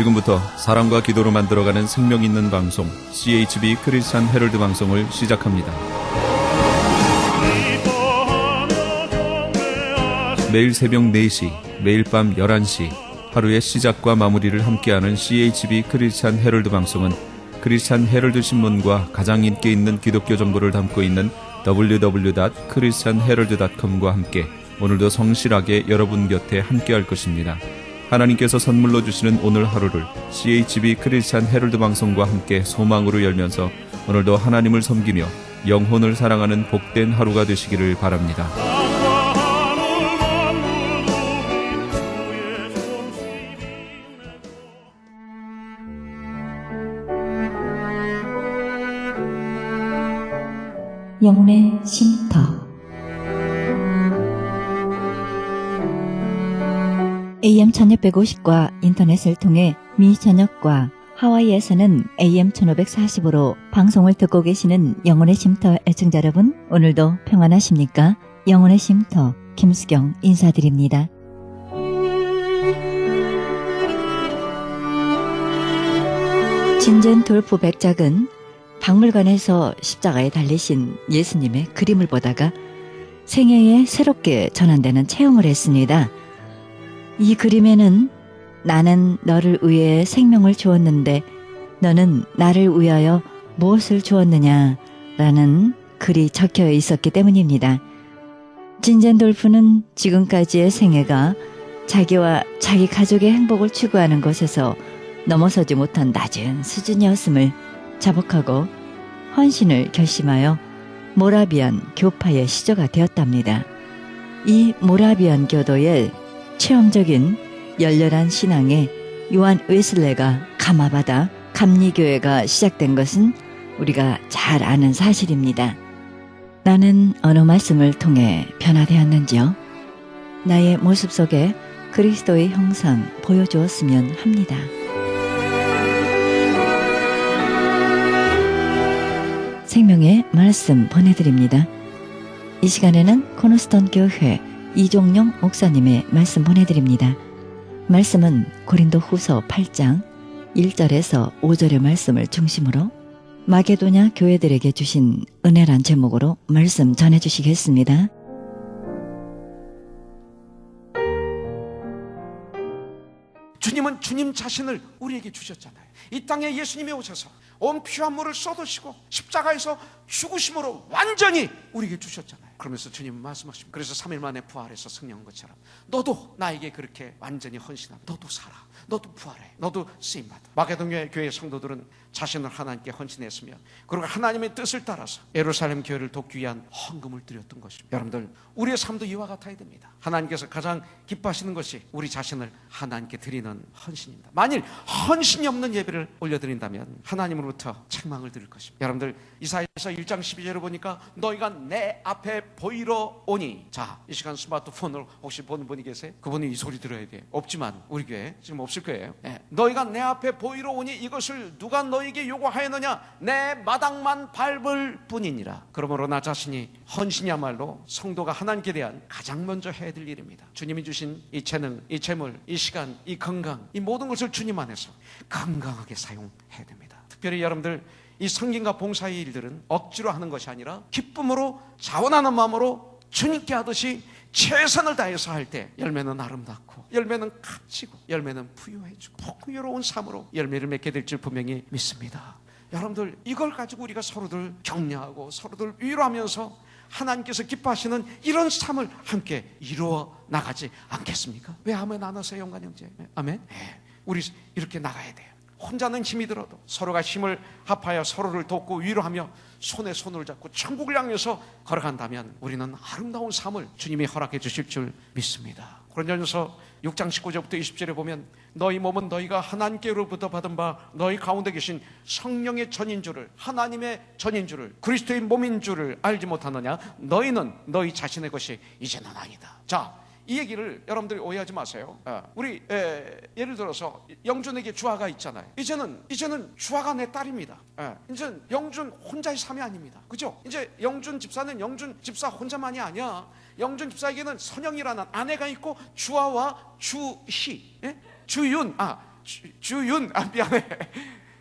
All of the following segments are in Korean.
지금부터 사랑과 기도로 만들어가는 생명 있는 방송 CHB 크리스찬 헤럴드 방송을 시작합니다. 매일 새벽 4시, 매일 밤 11시 하루의 시작과 마무리를 함께하는 CHB 크리스찬 헤럴드 방송은 크리스찬 헤럴드 신문과 가장 인기 있는 기독교 정보를 담고 있는 www.christianherald.com과 함께 오늘도 성실하게 여러분 곁에 함께할 것입니다. 하나님께서 선물로 주시는 오늘 하루를 CHB 크리스찬 헤럴드 방송과 함께 소망으로 열면서 오늘도 하나님을 섬기며 영혼을 사랑하는 복된 하루가 되시기를 바랍니다. 영혼의 쉼터 AM 1650과 인터넷을 통해 미 전역과 하와이에서는 AM 1540으로 방송을 듣고 계시는 영혼의 쉼터 애청자 여러분, 오늘도 평안하십니까? 영혼의 쉼터 김수경 인사드립니다. 진젠돌프 백작은 박물관에서 십자가에 달리신 예수님의 그림을 보다가 생애에 새롭게 전환되는 체험을 했습니다. 이 그림에는 나는 너를 위해 생명을 주었는데 너는 나를 위하여 무엇을 주었느냐 라는 글이 적혀 있었기 때문입니다. 진젠돌프는 지금까지의 생애가 자기와 자기 가족의 행복을 추구하는 것에서 넘어서지 못한 낮은 수준이었음을 자복하고 헌신을 결심하여 모라비안 교파의 시조가 되었답니다. 이 모라비안 교도의 체험적인 열렬한 신앙에 요한 웨슬레가 감화받아 감리교회가 시작된 것은 우리가 잘 아는 사실입니다. 나는 어느 말씀을 통해 변화되었는지요? 나의 모습 속에 그리스도의 형상 보여주었으면 합니다. 생명의 말씀 보내드립니다. 이 시간에는 코너스톤 교회 이종용 목사님의 말씀 보내드립니다. 말씀은 고린도 후서 8장 1절에서 5절의 말씀을 중심으로 마게도냐 교회들에게 주신 은혜란 제목으로 말씀 전해주시겠습니다. 주님은 주님 자신을 우리에게 주셨잖아요. 이 땅에 예수님이 오셔서 온 피와 물을 쏟으시고 십자가에서 죽으심으로 완전히 우리에게 주셨잖아요. 그러면서 주님은 말씀하십니다. 그래서 3일 만에 부활해서 승리한 것처럼 너도 나에게 그렇게 완전히 헌신하면 너도 살아, 너도 부활해, 너도 쓰임받아. 마게도냐 교회 성도들은 자신을 하나님께 헌신했으며 그리고 하나님의 뜻을 따라서 예루살렘 교회를 돕기 위한 헌금을 드렸던 것입니다. 여러분들, 우리의 삶도 이와 같아야 됩니다. 하나님께서 가장 기뻐하시는 것이 우리 자신을 하나님께 드리는 헌신입니다. 만일 헌신이 없는 예배를 올려드린다면 하나님으로부터 책망을 들을 것입니다. 여러분들, 이사야서 1장 12절을 보니까 너희가 내 앞에 보이러 오니, 자, 이 시간 스마트폰을 혹시 보는 분이 계세요? 그분이 이 소리 들어야 돼요. 없지만 우리 교회 지금 없을 거예요. 너희가 내 앞에 보이러 오니 이것을 누가 너에게 요구하였느냐? 내 마당만 밟을 뿐이니라. 그러므로 나 자신이 헌신이야말로 성도가 하나님께 대한 가장 먼저 해야 될 일입니다. 주님이 주신 이 재능, 이 재물, 이 시간, 이 건강, 이 모든 것을 주님 안에서 건강하게 사용해야 됩니다. 특별히 여러분들, 이 성김과 봉사의 일들은 억지로 하는 것이 아니라 기쁨으로 자원하는 마음으로 주님께 하듯이 최선을 다해서 할 때 열매는 아름답고 열매는 값지고 열매는 부유해지고 풍요로운 삶으로 열매를 맺게 될 줄 분명히 믿습니다. 여러분들, 이걸 가지고 우리가 서로들 격려하고 서로들 위로하면서 하나님께서 기뻐하시는 이런 삶을 함께 이루어 나가지 않겠습니까? 왜 아멘 안 하세요, 영관 형제? 아멘? 우리 이렇게 나가야 돼요. 혼자는 힘이 들어도 서로가 힘을 합하여 서로를 돕고 위로하며 손에 손을 잡고 천국을 향해서 걸어간다면 우리는 아름다운 삶을 주님이 허락해 주실 줄 믿습니다. 고린도전서 6장 19절부터 20절에 보면 너희 몸은 너희가 하나님께로부터 받은 바 너희 가운데 계신 성령의 전인 줄을, 하나님의 전인 줄을, 그리스도의 몸인 줄을 알지 못하느냐? 너희는 너희 자신의 것이 이제는 아니다. 자, 이 얘기를 여러분들이 오해하지 마세요. 우리 예를 들어서 영준에게 주아가 있잖아요. 이제는 주아가 내 딸입니다. 이제 영준 혼자의 삶이 아닙니다. 그죠? 이제 영준 집사는 영준 집사 혼자만이 아니야. 영준 집사에게는 선영이라는 아내가 있고 주아와 주희, 주윤, 주윤, 미안해.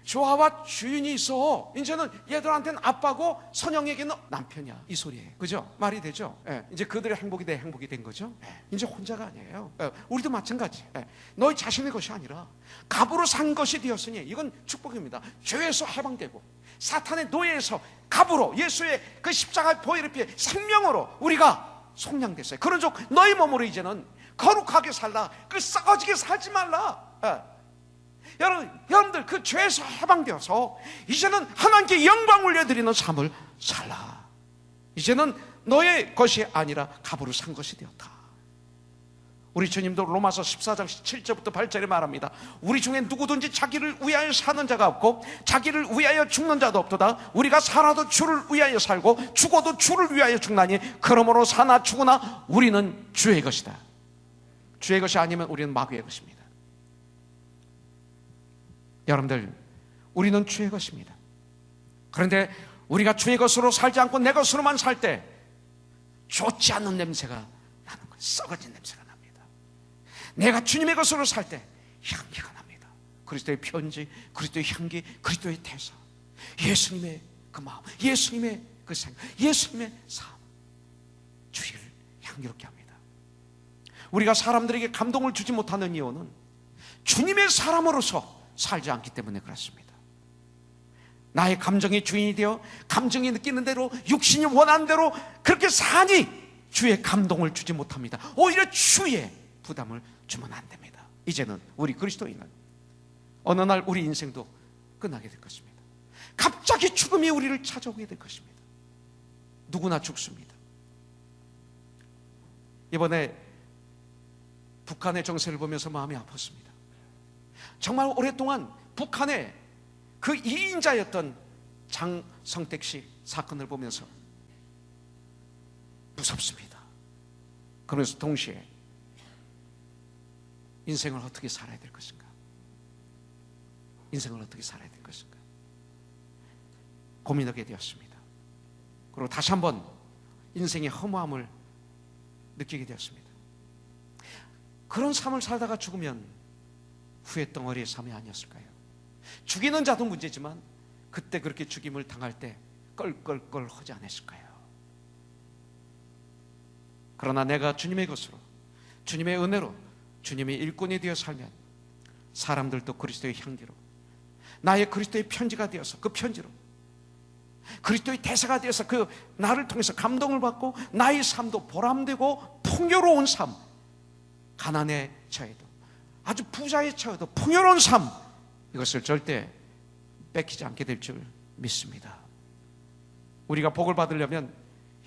조아와 주윤이 있어. 이제는 얘들한테는 아빠고 선영에게는 남편이야. 이 소리예요. 그죠? 말이 되죠? 예. 이제 그들의 행복이 내 행복이 된 거죠? 예. 이제 혼자가 아니에요. 예. 우리도 마찬가지. 예. 너희 자신의 것이 아니라 갑으로 산 것이 되었으니 이건 축복입니다. 죄에서 해방되고 사탄의 노예에서 갑으로 예수의 그 십자가의 보혈의 피에 생명으로 우리가 속량됐어요. 그런즉 너희 몸으로 이제는 거룩하게 살라. 그 썩어지게 살지 말라. 예. 여러분들 그 죄에서 해방되어서 이제는 하나님께 영광 올려드리는 삶을 살라. 이제는 너의 것이 아니라 갑으로 산 것이 되었다. 우리 주님도 로마서 14장 7절부터 8절에 말합니다. 우리 중에 누구든지 자기를 위하여 사는 자가 없고 자기를 위하여 죽는 자도 없도다. 우리가 살아도 주를 위하여 살고 죽어도 주를 위하여 죽나니 그러므로 사나 죽으나 우리는 주의 것이다. 주의 것이 아니면 우리는 마귀의 것입니다. 여러분들, 우리는 주의 것입니다. 그런데 우리가 주의 것으로 살지 않고 내 것으로만 살 때 좋지 않은 냄새가 나는 거예요. 썩어진 냄새가 납니다. 내가 주님의 것으로 살 때 향기가 납니다. 그리스도의 편지, 그리스도의 향기, 그리스도의 대사, 예수님의 그 마음, 예수님의 그 생각, 예수님의 삶, 주의를 향기롭게 합니다. 우리가 사람들에게 감동을 주지 못하는 이유는 주님의 사람으로서 살지 않기 때문에 그렇습니다. 나의 감정의 주인이 되어 감정이 느끼는 대로 육신이 원하는 대로 그렇게 사니 주의 감동을 주지 못합니다. 오히려 주의 부담을 주면 안 됩니다. 이제는 우리 그리스도인은 어느 날 우리 인생도 끝나게 될 것입니다. 갑자기 죽음이 우리를 찾아오게 될 것입니다. 누구나 죽습니다. 이번에 북한의 정세를 보면서 마음이 아팠습니다. 정말 오랫동안 북한의 그 2인자였던 장성택 씨 사건을 보면서 무섭습니다. 그러면서 동시에 인생을 어떻게 살아야 될 것인가? 인생을 어떻게 살아야 될 것인가? 고민하게 되었습니다. 그리고 다시 한번 인생의 허무함을 느끼게 되었습니다. 그런 삶을 살다가 죽으면 후회 덩어리의 삶이 아니었을까요? 죽이는 자도 문제지만 그때 그렇게 죽임을 당할 때 껄껄껄 하지 않았을까요? 그러나 내가 주님의 것으로, 주님의 은혜로, 주님의 일꾼이 되어 살면 사람들도 그리스도의 향기로, 나의 그리스도의 편지가 되어서 그 편지로, 그리스도의 대사가 되어서 그 나를 통해서 감동을 받고 나의 삶도 보람되고 풍요로운 삶, 가난에 처해도 아주 부자에 처해도 풍요로운 삶, 이것을 절대 뺏기지 않게 될 줄 믿습니다. 우리가 복을 받으려면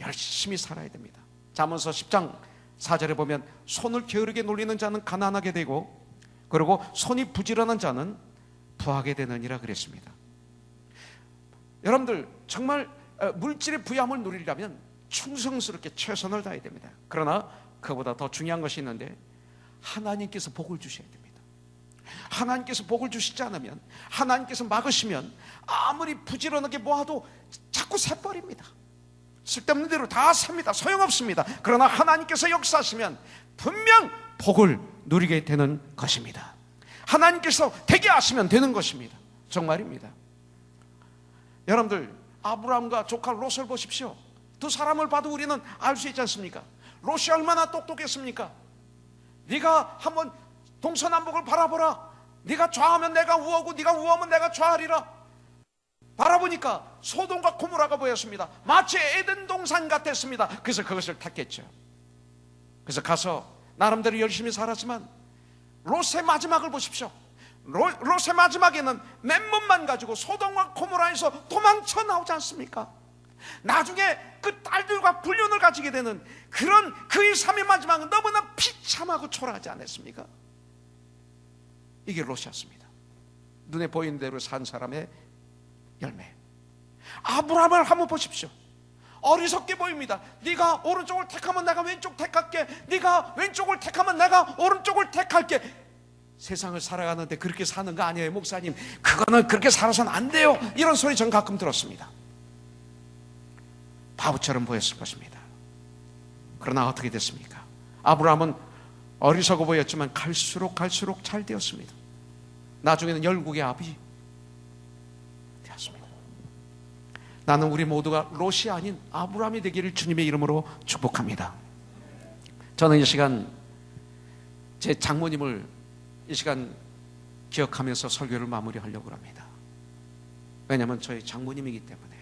열심히 살아야 됩니다. 잠언서 10장 4절에 보면 손을 게으르게 놀리는 자는 가난하게 되고 그리고 손이 부지런한 자는 부하게 되느니라 그랬습니다. 여러분들 정말 물질의 부유함을 누리려면 충성스럽게 최선을 다해야 됩니다. 그러나 그보다 더 중요한 것이 있는데 하나님께서 복을 주셔야 됩니다. 하나님께서 복을 주시지 않으면, 하나님께서 막으시면 아무리 부지런하게 모아도 자꾸 새버립니다. 쓸데없는 대로 다 삽니다. 소용없습니다. 그러나 하나님께서 역사하시면 분명 복을 누리게 되는 것입니다. 하나님께서 되게 하시면 되는 것입니다. 정말입니다. 여러분들 아브라함과 조카 롯을 보십시오. 두 사람을 봐도 우리는 알 수 있지 않습니까? 롯이 얼마나 똑똑했습니까? 네가 한번 동서남북을 바라보라. 네가 좌하면 내가 우하고 네가 우하면 내가 좌하리라. 바라보니까 소돔과 고모라가 보였습니다. 마치 에덴 동산 같았습니다. 그래서 그것을 택했죠. 그래서 가서 나름대로 열심히 살았지만 롯의 마지막을 보십시오. 롯의 마지막에는 맨몸만 가지고 소돔과 고모라에서 도망쳐 나오지 않습니까? 나중에 그 딸들과 불륜을 가지게 되는 그런 그의 삶의 마지막은 너무나 비참하고 초라하지 않았습니까? 이게 롯이었습니다. 눈에 보이는 대로 산 사람의 열매. 아브라함을 한번 보십시오. 어리석게 보입니다. 네가 오른쪽을 택하면 내가 왼쪽 택할게. 네가 왼쪽을 택하면 내가 오른쪽을 택할게. 세상을 살아가는데 그렇게 사는 거 아니에요, 목사님. 그거는 그렇게 살아서는 안 돼요. 이런 소리 전 가끔 들었습니다. 바보처럼 보였을 것입니다. 그러나 어떻게 됐습니까? 아브라함은 어리석어 보였지만 갈수록 잘 되었습니다. 나중에는 열국의 아비 되었습니다. 나는 우리 모두가 롯이 아닌 아브라함이 되기를 주님의 이름으로 축복합니다. 저는 이 시간 제 장모님을 이 시간 기억하면서 설교를 마무리하려고 합니다. 왜냐하면 저희 장모님이기 때문에.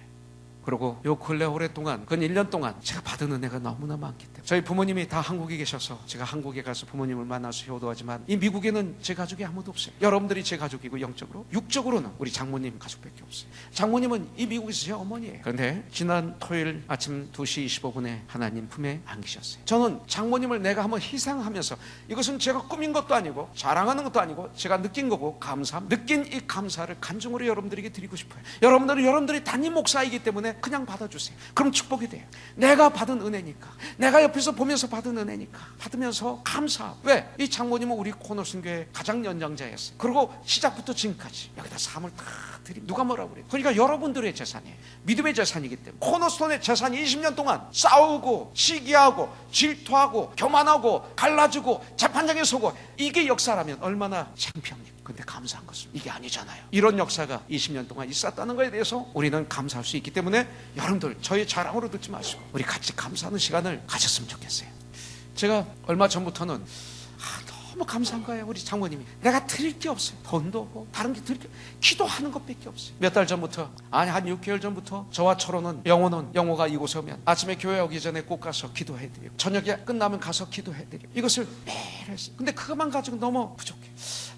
그리고 요 근래 오랫동안, 근 1년 동안 제가 받은 은혜가 너무나 많기 때문에. 저희 부모님이 다 한국에 계셔서 제가 한국에 가서 부모님을 만나서 효도하지만 이 미국에는 제 가족이 아무도 없어요. 여러분들이 제 가족이고 영적으로, 육적으로는 우리 장모님 가족밖에 없어요. 장모님은 이 미국에서 제 어머니예요. 그런데 지난 토요일 아침 2시 25분에 하나님 품에 안기셨어요. 저는 장모님을 내가 한번 희생하면서, 이것은 제가 꾸민 것도 아니고 자랑하는 것도 아니고 제가 느낀 거고, 느낀 이 감사를 간증으로 여러분들에게 드리고 싶어요. 여러분들이 담임 목사이기 때문에 그냥 받아주세요. 그럼 축복이 돼요. 내가 받은 은혜니까, 내가 옆에서 보면서 받은 은혜니까 받으면서 감사. 왜? 이 장모님은 우리 코너순교의 가장 연장자였어요. 그리고 시작부터 지금까지 여기다 삶을 다 드립니다. 누가 뭐라고 그래요? 그러니까 여러분들의 재산이에요. 믿음의 재산이기 때문에. 코너스톤의 재산이 20년 동안 싸우고 시기하고 질투하고 교만하고 갈라지고 재판장에 서고, 이게 역사라면 얼마나 창피합니까? 근데 감사한 것은 이게 아니잖아요. 이런 역사가 20년 동안 있었다는 것에 대해서 우리는 감사할 수 있기 때문에 여러분들 저희 자랑으로 듣지 마시고 우리 같이 감사하는 시간을 가졌으면 좋겠어요. 제가 얼마 전부터는 너무 감사한 거예요. 우리 장모님이 내가 드릴 게 없어요. 돈도 없고 다른 게 드릴 게, 기도하는 것밖에 없어요. 몇 달 전부터, 아니 한 6개월 전부터 저와 철호는, 영호가 이곳에 오면 아침에 교회 오기 전에 꼭 가서 기도해드리고 저녁에 끝나면 가서 기도해드리고, 이것을 매일 했어요. 근데 그것만 가지고 너무 부족해.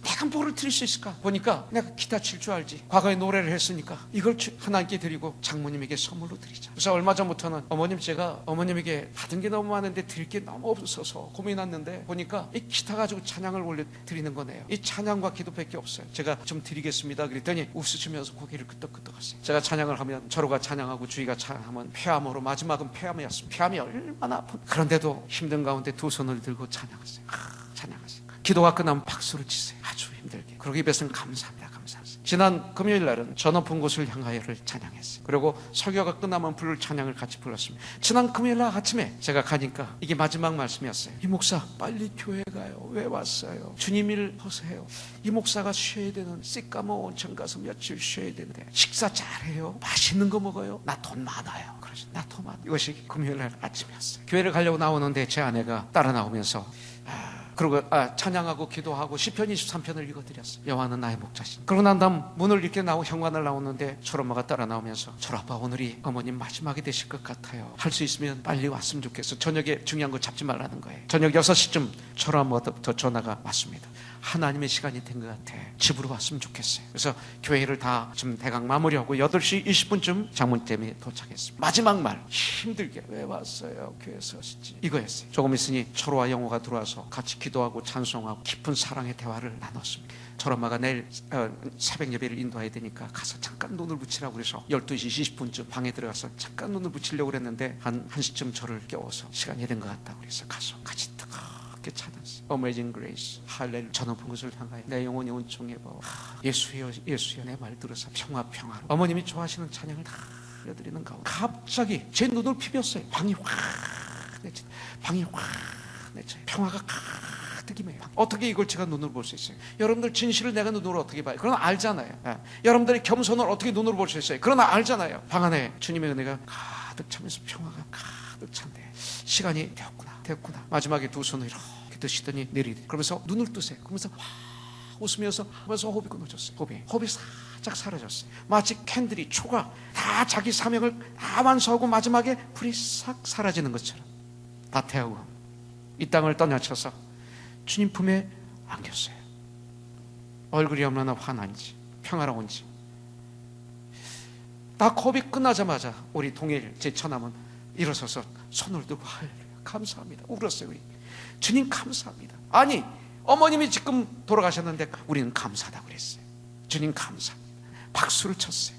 내가 뭐를 드릴 수 있을까 보니까 내가 기타 칠 줄 알지, 과거에 노래를 했으니까 이걸 하나님께 드리고 장모님에게 선물로 드리자. 그래서 얼마 전부터는 제가 어머님에게 받은 게 너무 많은데 드릴 게 너무 없어서 고민했는데 보니까 이 기타 가지고 찬양을 올려 드리는 거네요. 이 찬양과 기도밖에 없어요. 제가 좀 드리겠습니다 그랬더니 웃으시면서 고개를 끄덕끄덕 하세요. 제가 찬양을 하면 철호가 찬양하고 주희가 찬양하면 폐암으로, 마지막은 폐암이었습니다. 폐암이 얼마나 아픈, 그런데도 힘든 가운데 두 손을 들고 찬양하세요. 찬양하세요. 기도가 끝나면 박수를 치세요. 아주 힘들게. 그러고 입에서는 감사합니다, 감사합니다. 지난 금요일 날은 저 높은 곳을 향하여를 찬양했어요. 그리고 설교가 끝나면 부를 찬양을 같이 불렀습니다. 지난 금요일 날 아침에 제가 가니까 이게 마지막 말씀이었어요. 이 목사 빨리 교회 가요. 왜 왔어요? 주님 일 하세요. 이 목사가 쉬어야 되는, 시카모 온천 가서 며칠 쉬어야 되는데 식사 잘해요? 맛있는 거 먹어요? 나 돈 많아요. 그러죠. 나 돈 많아요. 이것이 금요일 날 아침이었어요. 교회를 가려고 나오는데 제 아내가 따라 나오면서 그리고 찬양하고 기도하고 시편 23편을 읽어드렸어요. 여호와는 나의 목자신. 그러고 난 다음 문을 이렇게 현관을 나오는데 철엄마가 따라 나오면서, 철아빠 오늘이 어머님 마지막이 되실 것 같아요. 할 수 있으면 빨리 왔으면 좋겠어. 저녁에 중요한 거 잡지 말라는 거예요. 저녁 6시쯤 철엄마부터 전화가 왔습니다. 하나님의 시간이 된 것 같아. 집으로 왔으면 좋겠어요. 그래서 교회를 다 좀 대강 마무리하고 8시 20분쯤 장모님께 도착했습니다. 마지막 말, 힘들게 왜 왔어요? 교회에서 하시지, 이거였어요. 조금 있으니 철호와 영호가 들어와서 같이 기도하고 찬송하고 깊은 사랑의 대화를 나눴습니다. 철엄마가 내일 새벽 예배를 인도해야 되니까 가서 잠깐 눈을 붙이라고 그래서 12시 20분쯤 방에 들어가서 잠깐 눈을 붙이려고 그랬는데 한 1시쯤 저를 깨워서 시간이 된 것 같다고 그래서 가서 같이 뜨겁게 찬양했어요. Amazing Grace, 할렐루야. 저 높은 곳을 향하여 내 영혼이 온종해 봐. 예수여 예수여 내 말 들으사 평화로. 어머님이 좋아하시는 찬양을 다 들려드리는 가운데 갑자기 제 눈을 비볐어요. 방이 확 내쳐요. 평화가 가득이네요. 어떻게 이걸 제가 눈으로 볼 수 있어요? 여러분들 진실을 내가 눈으로 어떻게 봐요? 그러나 알잖아요. 여러분들의 겸손을 어떻게 눈으로 볼 수 있어요? 그러나 알잖아요. 방 안에 주님의 은혜가 가득 차면서 평화가 가득 찬데 시간이 되었구나. 마지막에 두 손을 이렇게 드시더니 내리더니, 그러면서 눈을 뜨세요. 그러면서 웃으면서 하면서 호흡이 끊어졌어요. 호흡이 살짝 사라졌어요. 마치 캔들이, 초가 다 자기 사명을 다 완수하고 마지막에 불이 싹 사라지는 것처럼 다 태우고 이 땅을 떠나쳐서 주님 품에 안겼어요. 얼굴이 얼마나 환한지 평화로운지. 다 호흡이 끝나자마자 우리 동일 제 처남은 일어서서 손을 들고 할렐루야 감사합니다 울었어요. 우리 주님 감사합니다. 아니 어머님이 지금 돌아가셨는데 우리는 감사하다고 그랬어요. 주님 감사합니다. 박수를 쳤어요.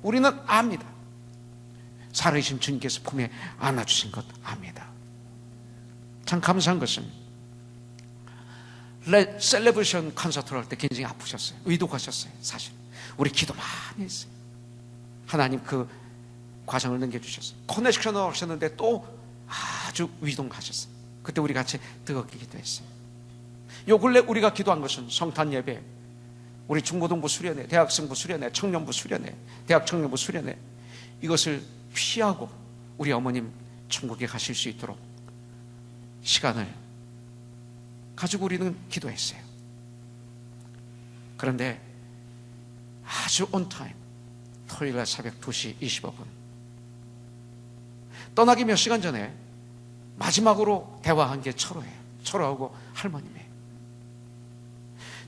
우리는 압니다. 살아계신 주님께서 품에 안아주신 것 압니다. 참 감사한 것은 셀레브레이션 콘서트를 할 때 굉장히 아프셨어요. 의독하셨어요. 사실 우리 기도 많이 했어요. 하나님 그 과정을 넘겨주셨어요. 커넥션을 하셨는데 또 아주 위동하셨어요. 그때 우리 같이 뜨겁게 기도했어요. 요 근래 우리가 기도한 것은 성탄 예배 우리 중고등부 수련회, 대학생부 수련회, 청년부 수련회, 대학 청년부 수련회, 이것을 피하고 우리 어머님 천국에 가실 수 있도록 시간을 가지고 우리는 기도했어요. 그런데 아주 온타임, 토요일날 새벽 2시 25분 떠나기 몇 시간 전에 마지막으로 대화한 게 철호예요. 철호하고 할머님이에요.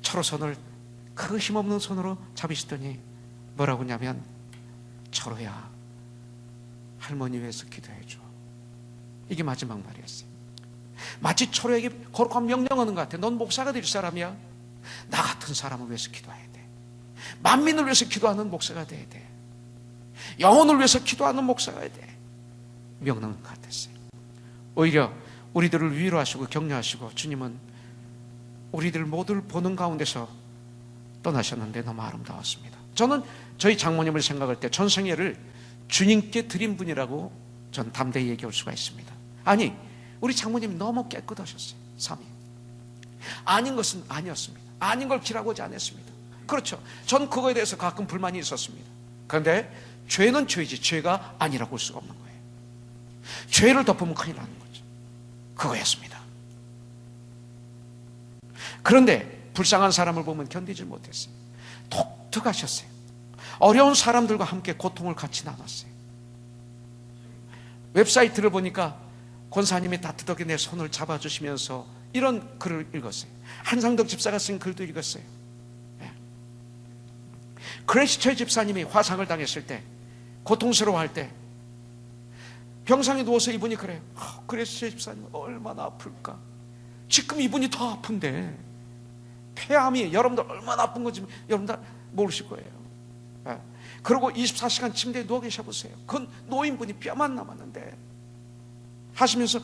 철호 손을 그 힘없는 손으로 잡으시더니 뭐라고 하냐면, 철호야, 할머니 위해서 기도해줘. 이게 마지막 말이었어요. 마치 철호에게 거룩한 명령하는 것 같아. 넌 목사가 될 사람이야. 나 같은 사람을 위해서 기도해야 돼. 만민을 위해서 기도하는 목사가 돼야 돼. 영혼을 위해서 기도하는 목사가 돼야 돼. 명령한 것 같았어요. 오히려 우리들을 위로하시고 격려하시고, 주님은 우리들 모두를 보는 가운데서 떠나셨는데 너무 아름다웠습니다. 저는 저희 장모님을 생각할 때 전생애를 주님께 드린 분이라고 전 담대히 얘기할 수가 있습니다. 아니, 우리 장모님이 너무 깨끗하셨어요. 삶이 아닌 것은 아니었습니다. 아닌 걸 기라고지 않았습니다. 그렇죠, 전 그거에 대해서 가끔 불만이 있었습니다. 그런데 죄는 죄지 죄가 아니라고 할 수가 없는 거예요. 죄를 덮으면 큰일 나는 거죠. 그거였습니다. 그런데 불쌍한 사람을 보면 견디질 못했어요. 독특하셨어요. 어려운 사람들과 함께 고통을 같이 나눴어요. 웹사이트를 보니까 권사님이 따뜻하게 내 손을 잡아주시면서 이런 글을 읽었어요. 한상덕 집사가 쓴 글도 읽었어요. 그레시처 집사님이 화상을 당했을 때, 고통스러워할 때 병상에 누워서 이분이 그래요. 그레시처 집사님 얼마나 아플까. 지금 이분이 더 아픈데, 폐암이 여러분들 얼마나 아픈 건지 여러분들 모르실 거예요. 그리고 24시간 침대에 누워 계셔 보세요. 그 노인분이 뼈만 남았는데 하시면서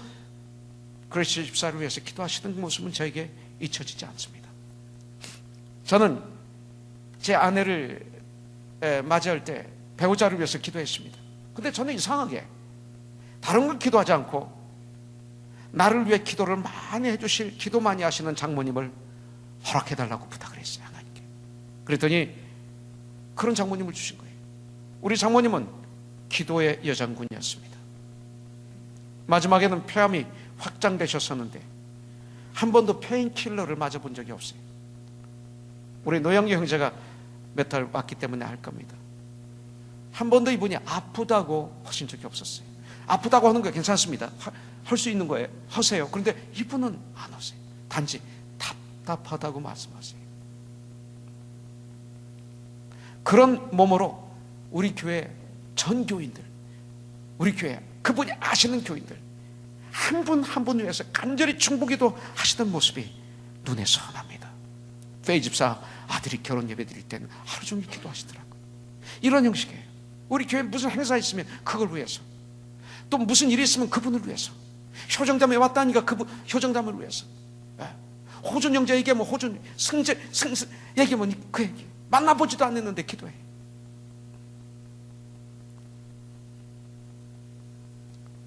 그레시처 집사를 위해서 기도하시는 모습은 저에게 잊혀지지 않습니다. 저는 제 아내를 맞이할 때 배우자를 위해서 기도했습니다. 근데 저는 이상하게 다른 걸 기도하지 않고 나를 위해 기도를 많이 해주실, 기도 많이 하시는 장모님을 허락해달라고 부탁을 했어요, 하나님께. 그랬더니 그런 장모님을 주신 거예요. 우리 장모님은 기도의 여장군이었습니다. 마지막에는 폐암이 확장되셨었는데 한 번도 페인킬러를 맞아본 적이 없어요. 우리 노영기 형제가 몇 달 왔기 때문에 알 겁니다. 한 번도 이분이 아프다고 하신 적이 없었어요. 아프다고 하는 거 괜찮습니다. 할 수 있는 거예요. 하세요. 그런데 이분은 안 하세요. 단지 답답하다고 말씀하세요. 그런 몸으로 우리 교회 전 교인들, 우리 교회 그분이 아시는 교인들 한 분 한 분 위해서 간절히 중보기도 하시던 모습이 눈에 선합니다. 페이 집사 아들이 결혼 예배 드릴 때는 하루 종일 기도하시더라고요. 이런 형식이에요. 우리 교회 무슨 행사 있으면 그걸 위해서, 또 무슨 일이 있으면 그분을 위해서, 효정담에 왔다니까 그분 효정담을 위해서, 호준 형제 얘기하면 호준, 승재 얘기하면 그 얘기, 만나보지도 않았는데 기도해.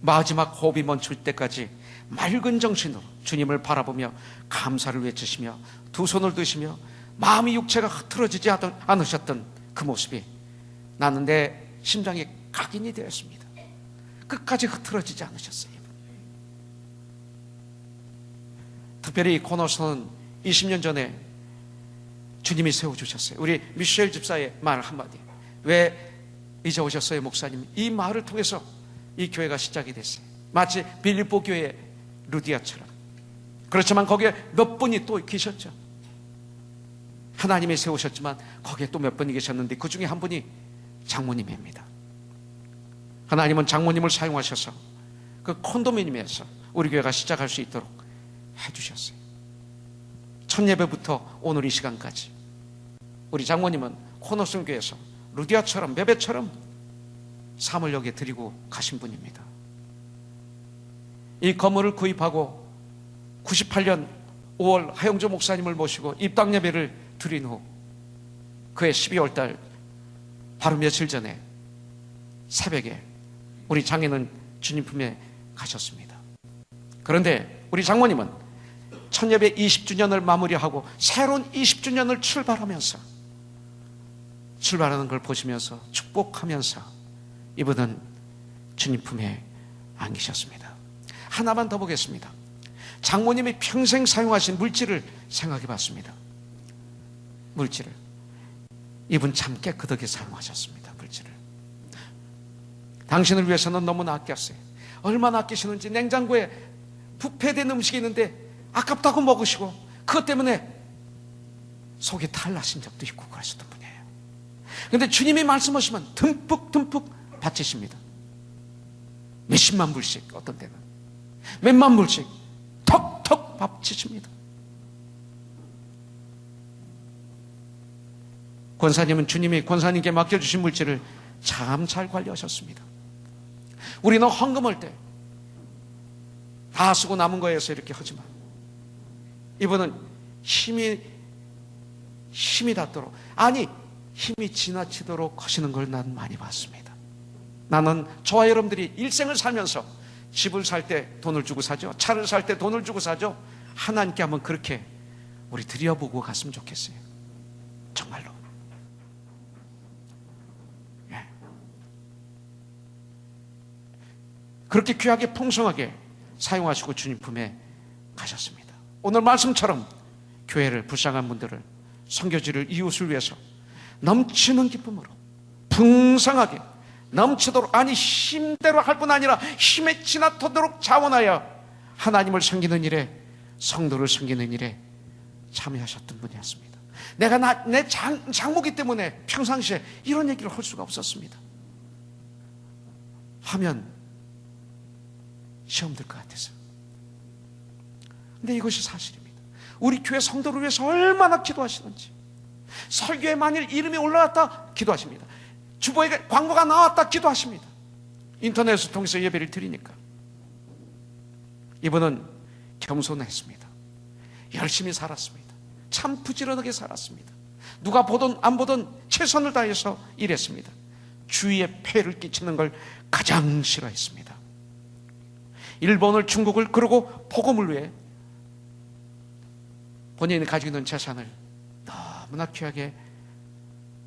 마지막 호흡이 멈출 때까지 맑은 정신으로 주님을 바라보며 감사를 외치시며 두 손을 드시며 마음이 육체가 흐트러지지 않으셨던 그 모습이 나는 내 심장에 각인이 되었습니다. 끝까지 흐트러지지 않으셨어요. 특별히 코너스는 20년 전에 주님이 세워주셨어요. 우리 미셸 집사의 말 한마디, 왜 이제 오셨어요 목사님, 이 말을 통해서 이 교회가 시작이 됐어요. 마치 빌립보 교회 루디아처럼. 그렇지만 거기에 몇 분이 또 계셨죠. 하나님이 세우셨지만 거기에 또 몇 분이 계셨는데 그 중에 한 분이 장모님입니다. 하나님은 장모님을 사용하셔서 그 콘도미니엄에서 우리 교회가 시작할 수 있도록 해주셨어요. 첫 예배부터 오늘 이 시간까지 우리 장모님은 코너슨 교회에서 루디아처럼 베베처럼 삶을 여기에 드리고 가신 분입니다. 이 건물을 구입하고 98년 5월 하영조 목사님을 모시고 입당 예배를 드린 후 그해 12월 달 바로 며칠 전에 새벽에 우리 장인은 주님 품에 가셨습니다. 그런데 우리 장모님은 첫 예배 20주년을 마무리하고 새로운 20주년을 출발하면서 출발하는 걸 보시면서 축복하면서 이분은 주님 품에 안기셨습니다. 하나만 더 보겠습니다. 장모님이 평생 사용하신 물질을 생각해 봤습니다. 물질을. 이분 참 깨끗하게 사용하셨습니다. 물질을. 당신을 위해서는 너무나 아꼈어요. 얼마나 아끼시는지. 냉장고에 부패된 음식이 있는데 아깝다고 먹으시고 그것 때문에 속이 탈나신 적도 있고 그러셨던 분이에요. 그런데 주님이 말씀하시면 듬뿍 바치십니다. 몇십만 불씩, 어떤 때는 몇만 불씩 턱턱 바치십니다. 권사님은 주님이 권사님께 맡겨주신 물질을 참 잘 관리하셨습니다. 우리는 헌금할 때 다 쓰고 남은 거에서 이렇게 하지만 이분은 힘이 닿도록, 아니 힘이 지나치도록 하시는 걸 난 많이 봤습니다. 나는 저와 여러분들이 일생을 살면서 집을 살 때 돈을 주고 사죠. 차를 살 때 돈을 주고 사죠. 하나님께 한번 그렇게 우리 드려보고 갔으면 좋겠어요. 정말로. 예. 그렇게 귀하게 풍성하게 사용하시고 주님 품에 가셨습니다. 오늘 말씀처럼 교회를, 불쌍한 분들을, 선교지를, 이웃을 위해서 넘치는 기쁨으로 풍성하게 넘치도록, 아니 힘대로 할 뿐 아니라 힘에 지나도록 자원하여 하나님을 섬기는 일에, 성도를 섬기는 일에 참여하셨던 분이었습니다. 내가 내 장모기 때문에 평상시에 이런 얘기를 할 수가 없었습니다. 하면 시험 들 것 같아서. 근데 이것이 사실입니다. 우리 교회 성도를 위해서 얼마나 기도하시는지. 설교에 만일 이름이 올라왔다 기도하십니다. 주보에 광고가 나왔다 기도하십니다. 인터넷을 통해서 예배를 드리니까. 이분은 겸손했습니다. 열심히 살았습니다. 참 부지런하게 살았습니다. 누가 보든 안 보든 최선을 다해서 일했습니다. 주위에 폐를 끼치는 걸 가장 싫어했습니다. 일본을, 중국을, 그리고 복음을 위해 본인이 가지고 있는 재산을 너무나 귀하게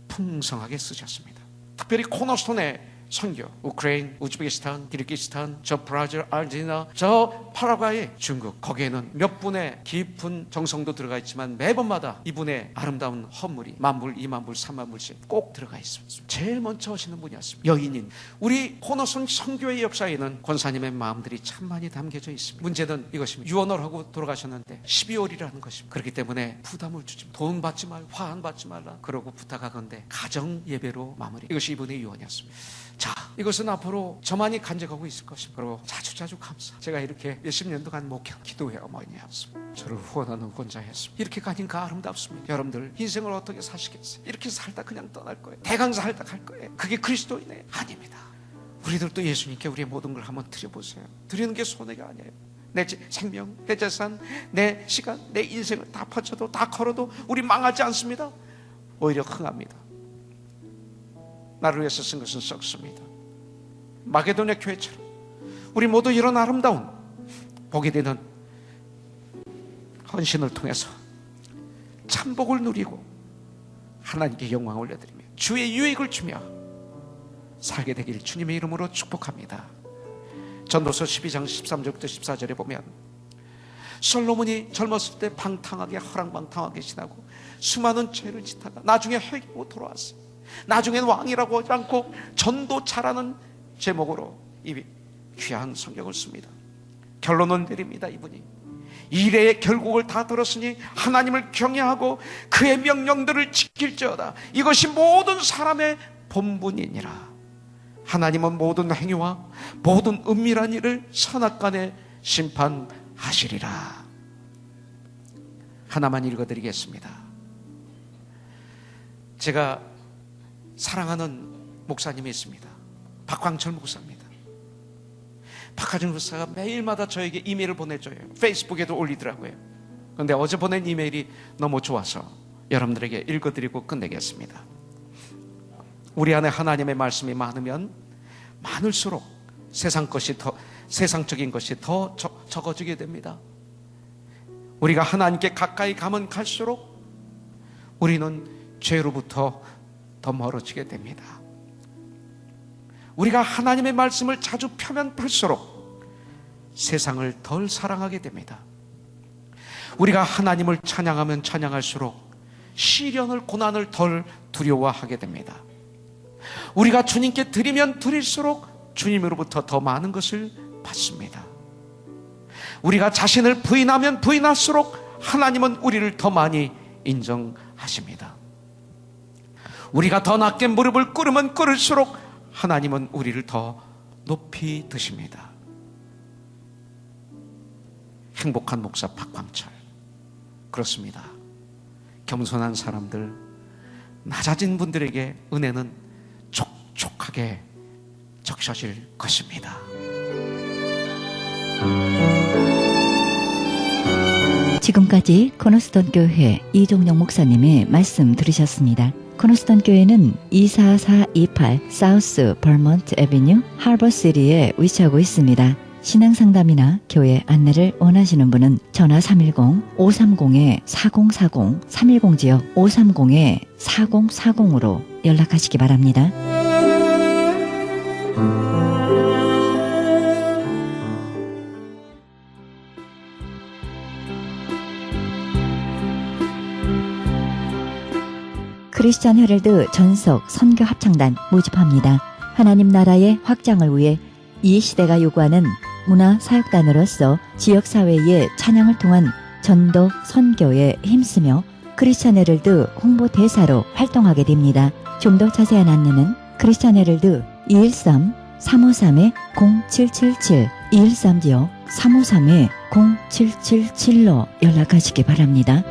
풍성하게 쓰셨습니다. 특별히 코너스톤의 선교, 우크레인, 우즈베키스탄, 키르기스탄, 저 브라질, 아르헨티나, 저 파라과이, 중국, 거기에는 몇 분의 깊은 정성도 들어가 있지만 매번마다 이분의 아름다운 헌물이 10,000불, 20,000불, 30,000불씩 꼭 들어가 있습니다. 제일 먼저 하시는 분이었습니다. 여인인. 우리 코너스톤 선교의 역사에는 권사님의 마음들이 참 많이 담겨져 있습니다. 문제는 이것입니다. 유언을 하고 돌아가셨는데 12월이라는 것입니다. 그렇기 때문에 부담을 주지 마. 돈 받지 말고, 화환 받지 말라, 그러고 부탁하건대 가정 예배로 마무리. 이것이 이분의 유언이었습니다. 자, 이것은 앞으로 저만이 간직하고 있을 것입니다. 그리고 자주 감사. 제가 이렇게 몇십 년 동안 목회, 기도회 어머니였습니다. 저를 후원하는 권자였습니다. 이렇게 가니까 아름답습니다. 여러분들 인생을 어떻게 사시겠어요? 이렇게 살다 그냥 떠날 거예요? 대강 살다 갈 거예요? 그게 그리스도인의 아닙니다. 우리들도 예수님께 우리의 모든 걸 한번 드려보세요. 드리는 게 손해가 아니에요. 내 생명, 내 재산, 내 시간, 내 인생을 다 바쳐도, 다 걸어도 우리 망하지 않습니다. 오히려 흥합니다. 나를 위해서 쓴 것은 썩습니다. 마게도냐 교회처럼 우리 모두 이런 아름다운 복이 되는 헌신을 통해서 참복을 누리고 하나님께 영광을 올려드리며 주의 유익을 주며 살게 되길 주님의 이름으로 축복합니다. 전도서 12장 13절부터 14절에 보면 솔로몬이 젊었을 때 방탕하게, 허랑방탕하게 지나고 수많은 죄를 짓다가 나중에 회개하고 돌아왔어요. 나중엔 왕이라고 하지 않고 전도자라는 제목으로 이 귀한 성경을 씁니다. 결론은 내립니다. 이분이 일의 결국을 다 들었으니 하나님을 경외하고 그의 명령들을 지킬지어다. 이것이 모든 사람의 본분이니라. 하나님은 모든 행위와 모든 은밀한 일을 선악간에 심판하시리라. 하나만 읽어드리겠습니다. 제가 사랑하는 목사님이 있습니다. 박광철 목사입니다. 박광철 목사가 매일마다 저에게 이메일을 보내줘요. 페이스북에도 올리더라고요. 그런데 어제 보낸 이메일이 너무 좋아서 여러분들에게 읽어드리고 끝내겠습니다. 우리 안에 하나님의 말씀이 많으면 많을수록 세상적인 것이 더 적어지게 됩니다. 우리가 하나님께 가까이 가면 갈수록 우리는 죄로부터 더 멀어지게 됩니다. 우리가 하나님의 말씀을 자주 펴면 펼수록 세상을 덜 사랑하게 됩니다. 우리가 하나님을 찬양하면 찬양할수록 시련을, 고난을 덜 두려워하게 됩니다. 우리가 주님께 드리면 드릴수록 주님으로부터 더 많은 것을 받습니다. 우리가 자신을 부인하면 부인할수록 하나님은 우리를 더 많이 인정하십니다. 우리가 더 낮게 무릎을 꿇으면 꿇을수록 하나님은 우리를 더 높이 드십니다. 행복한 목사 박광철, 그렇습니다. 겸손한 사람들, 낮아진 분들에게 은혜는 촉촉하게 적셔질 것입니다. 지금까지 코너스톤 교회 이종영 목사님의 말씀 들으셨습니다. 코너스톤 교회는 24428 사우스 버먼트 애비뉴 하버시티에 위치하고 있습니다. 신앙상담이나 교회 안내를 원하시는 분은 전화 310-530-4040, 310지역 530-4040으로 연락하시기 바랍니다. 크리스찬 헤럴드 전석 선교 합창단 모집합니다. 하나님 나라의 확장을 위해 이 시대가 요구하는 문화 사역단으로서 지역사회의 찬양을 통한 전도 선교에 힘쓰며 크리스찬 헤럴드 홍보대사로 활동하게 됩니다. 좀 더 자세한 안내는 크리스찬 헤럴드 213-353-0777 213지역 353-0777로 연락하시기 바랍니다.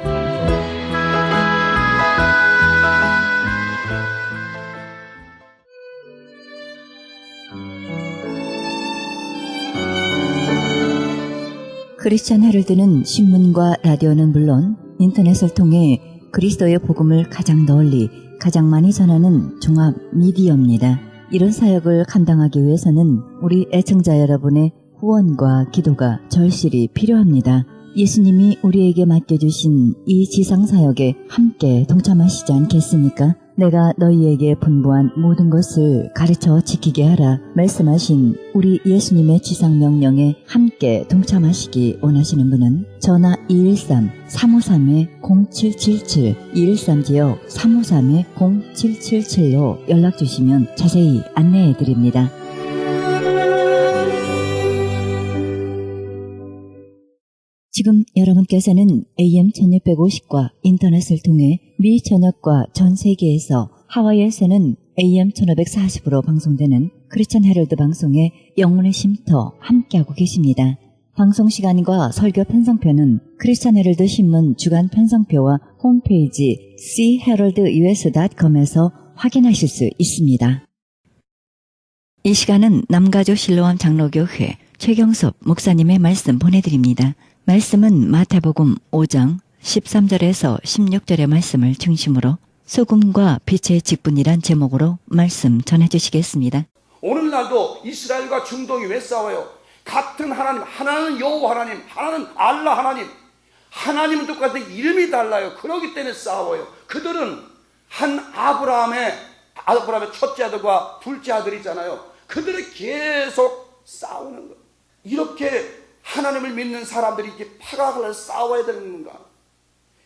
크리스찬 헤럴드는 신문과 라디오는 물론 인터넷을 통해 그리스도의 복음을 가장 널리, 가장 많이 전하는 종합 미디어입니다. 이런 사역을 감당하기 위해서는 우리 애청자 여러분의 후원과 기도가 절실히 필요합니다. 예수님이 우리에게 맡겨주신 이 지상사역에 함께 동참하시지 않겠습니까? 내가 너희에게 분부한 모든 것을 가르쳐 지키게 하라 말씀하신 우리 예수님의 지상명령에 함께 동참하시기 원하시는 분은 전화 213-353-0777 213지역 353-0777로 연락주시면 자세히 안내해드립니다. 지금 여러분께서는 AM 1650과 인터넷을 통해 미 전역과 전 세계에서 하와이에서는 AM 1540으로 방송되는 크리스천 헤럴드 방송의 영혼의 쉼터 함께하고 계십니다. 방송 시간과 설교 편성표는 크리스천 헤럴드 신문 주간 편성표와 홈페이지 cheheraldus.com에서 확인하실 수 있습니다. 이 시간은 남가주 실로암 장로교회 최경섭 목사님의 말씀 보내드립니다. 말씀은 마태복음 5장 13절에서 16절의 말씀을 중심으로 소금과 빛의 직분이란 제목으로 말씀 전해주시겠습니다. 오늘날도 이스라엘과 중동이 왜 싸워요? 같은 하나님, 하나는 여호와 하나님, 하나는 알라 하나님, 하나님은 똑같은 이름이 달라요. 그러기 때문에 싸워요. 그들은 한 아브라함의 첫째 아들과 둘째 아들이잖아요. 그들은 계속 싸우는 거예요. 이렇게 하나님을 믿는 사람들이 이렇게 파각을 싸워야 되는 건가?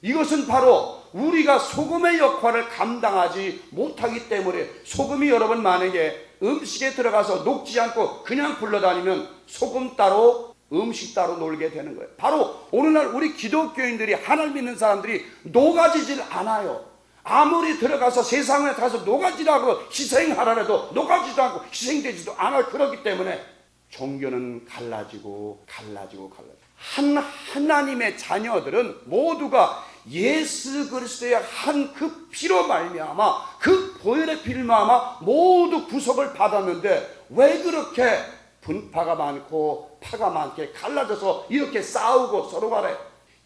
이것은 바로 우리가 소금의 역할을 감당하지 못하기 때문에, 소금이 여러분 만약에 음식에 들어가서 녹지 않고 그냥 굴러다니면 소금 따로 음식 따로 놀게 되는 거예요. 바로 오늘날 우리 기독교인들이, 하나님 믿는 사람들이 녹아지질 않아요. 아무리 들어가서 세상에 가서 녹아지라고 희생하라 해도 녹아지도 않고 희생되지도 않아요. 그렇기 때문에 종교는 갈라지고 한 하나님의 자녀들은 모두가 예수 그리스도의 한 그 피로 말미암아, 그 보혈의 피를 말미암아 모두 구속을 받았는데 왜 그렇게 분파가 많고 파가 많게 갈라져서 이렇게 싸우고 서로 간에?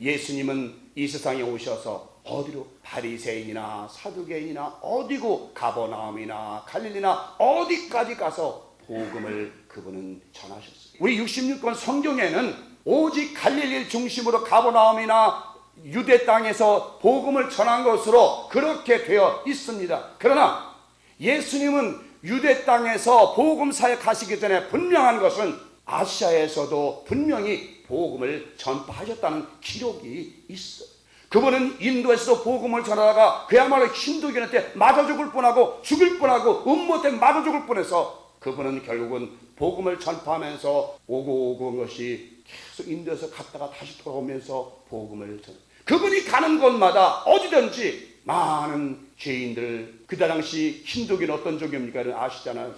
예수님은 이 세상에 오셔서 어디로? 바리새인이나 사두개인이나 어디고 가버나움이나 갈릴리나 어디까지 가서 복음을 그분은 전하셨어요. 우리 66권 성경에는 오직 갈릴리를 중심으로 가버나움이나 유대 땅에서 복음을 전한 것으로 그렇게 되어 있습니다. 그러나 예수님은 유대 땅에서 복음 사역하시기 전에 분명한 것은 아시아에서도 분명히 복음을 전파하셨다는 기록이 있어요. 그분은 인도에서도 복음을 전하다가 그야말로 힌두교한테 맞아 죽을 뻔하고 죽을 뻔하고 음모한테 맞아 죽을 뻔해서 그분은 결국은 복음을 전파하면서 오고 온 것이 계속 인도에서 갔다가 다시 돌아오면서 복음을 전. 그분이 가는 곳마다 어디든지 많은 죄인들, 그 당시 힌두교는 어떤 종교입니까? 아시잖아요.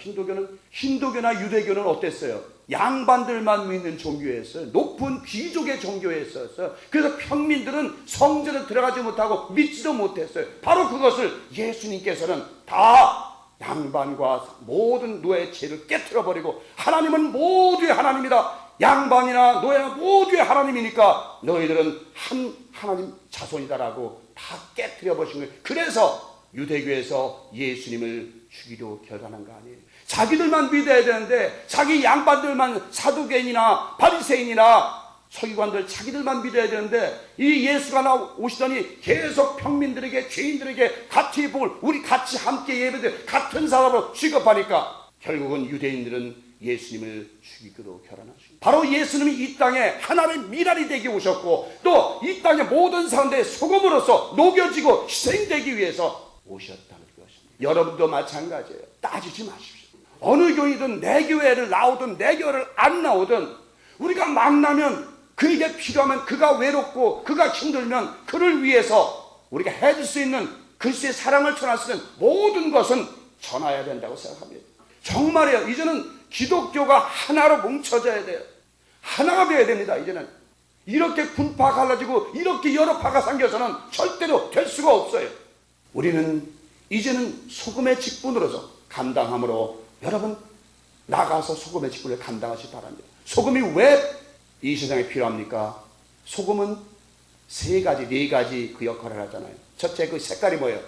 힌두교나 유대교는 어땠어요? 양반들만 믿는 종교였어요. 높은 귀족의 종교였어요. 그래서 평민들은 성전에 들어가지 못하고 믿지도 못했어요. 바로 그것을 예수님께서는 다 양반과 모든 노예의 죄를 깨트려버리고, 하나님은 모두의 하나님이다. 양반이나 노예나 모두의 하나님이니까 너희들은 한 하나님 자손이다라고 다 깨트려 버신 거예요. 그래서 유대교에서 예수님을 죽이려 결단한 거 아니에요. 자기들만 믿어야 되는데, 자기 양반들만, 사두개인이나 바리새인이나 서기관들 자기들만 믿어야 되는데, 이 예수가 오시더니 계속 평민들에게, 죄인들에게 같이 복을, 우리 같이 함께 예배드 같은 사람으로 취급하니까 결국은 유대인들은 예수님을 죽이기로 결단하십니다. 바로 예수님이 이 땅에 하나님의 미랄이 되게 오셨고, 또 이 땅의 모든 사람들의 소금으로서 녹여지고 희생되기 위해서 오셨다는 것입니다. 여러분도 마찬가지예요. 따지지 마십시오. 어느 교회든 내 교회를 나오든 내 교회를 안 나오든 우리가 만나면 그에게 필요하면, 그가 외롭고 그가 힘들면 그를 위해서 우리가 해줄 수 있는 그리스도의 사랑을 전할 수 있는 모든 것은 전해야 된다고 생각합니다. 정말이에요. 이제는 기독교가 하나로 뭉쳐져야 돼요. 하나가 되어야 됩니다. 이제는 이렇게 분파 갈라지고 이렇게 여러 파가 생겨서는 절대로 될 수가 없어요. 우리는 이제는 소금의 직분으로서 감당함으로, 여러분 나가서 소금의 직분을 감당하시기 바랍니다. 소금이 왜 이 세상에 필요합니까? 소금은 세 가지, 네 가지 그 역할을 하잖아요. 첫째, 그 색깔이 뭐예요?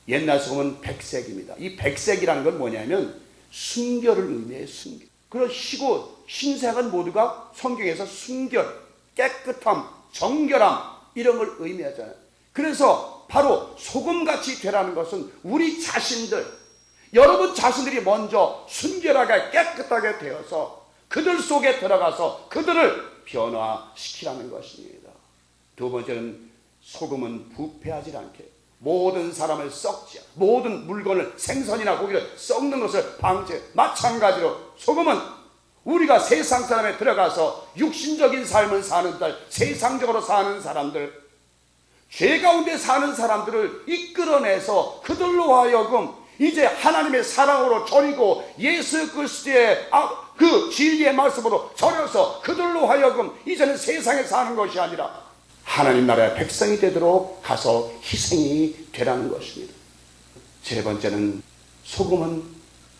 옛날 소금은 백색입니다. 이 백색이라는 건 뭐냐면 순결을 의미해요. 순결. 그리고 희고 흰색은 모두가 성경에서 순결, 깨끗함, 정결함 이런 걸 의미하잖아요. 그래서 바로 소금같이 되라는 것은 우리 자신들, 여러분 자신들이 먼저 순결하게 깨끗하게 되어서 그들 속에 들어가서 그들을 변화시키라는 것입니다. 두 번째는 소금은 부패하지 않게, 모든 사람을 썩지, 모든 물건을, 생선이나 고기를 썩는 것을 방제. 마찬가지로 소금은 우리가 세상 사람에 들어가서 육신적인 삶을 사는 날, 세상적으로 사는 사람들, 죄 가운데 사는 사람들을 이끌어내서 그들로 하여금 이제 하나님의 사랑으로 절이고 예수 그리스도의 그 진리의 말씀으로 절여서 그들로 하여금 이제는 세상에 사는 것이 아니라 하나님 나라의 백성이 되도록 가서 희생이 되라는 것입니다. 세 번째는 소금은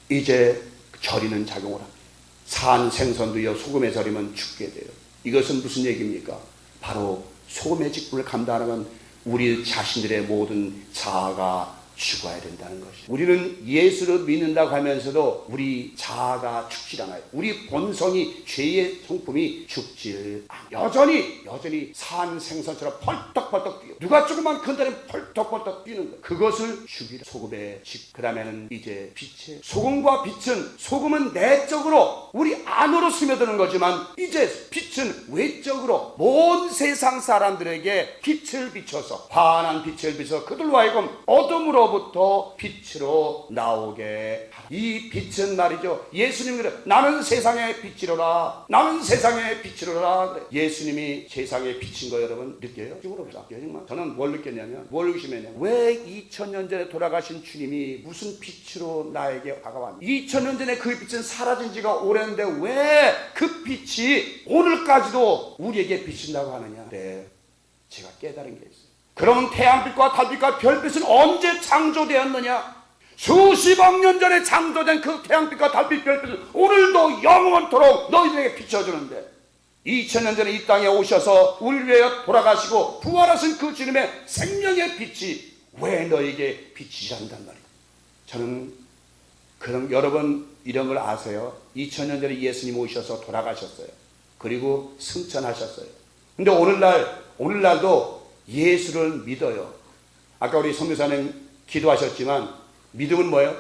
이제 절이는 작용을 합니다. 산 생선도요 소금에 절이면 죽게 돼요. 이것은 무슨 얘기입니까? 바로 소금의 직분을 감당하는 건 우리 자신들의 모든 자아가 죽어야 된다는 것이죠. 우리는 예수를 믿는다고 하면서도 우리 자아가 죽질 않아요. 우리 본성이, 죄의 성품이 죽질 않아요. 여전히 산 생선처럼 펄떡펄떡 뛰어. 누가 조금만 큰다면 펄떡펄떡 뛰는 거예요. 그것을 죽이라. 소금의 집. 그 다음에는 이제 빛의, 소금과 빛은, 소금은 내적으로 우리 안으로 스며드는 거지만 이제 빛은 외적으로 온 세상 사람들에게 빛을 비춰서, 환한 빛을 비춰서 그들로 하여금 어둠으로 부터 빛으로 나오게 하라. 이 빛은 말이죠, 예수님이 그래, 나는 세상의 빛이로라, 나는 세상의 빛이로라 그래. 예수님이 세상의 빛인 거 여러분 느껴요? 정말 저는 뭘 느꼈냐면, 뭘 의심했냐면, 왜 2000년 전에 돌아가신 주님이 무슨 빛으로 나에게 다가왔냐. 2000년 전에 그 빛은 사라진 지가 오래인데 왜 그 빛이 오늘까지도 우리에게 비친다고 하느냐. 네, 제가 깨달은 게 있어요. 그럼 태양빛과 달빛과 별빛은 언제 창조되었느냐? 수십억 년 전에 창조된 그 태양빛과 달빛, 별빛은 오늘도 영원토록 너희들에게 비춰주는데, 2000년 전에 이 땅에 오셔서 우리를 위하여 돌아가시고 부활하신 그 주님의 생명의 빛이 왜 너에게 빛이지 않단 말이에요. 저는 그럼 여러분 이런 걸 아세요? 2000년 전에 예수님 오셔서 돌아가셨어요. 그리고 승천하셨어요. 근데 오늘날도 예수를 믿어요. 아까 우리 성교사님 기도하셨지만 믿음은 뭐예요?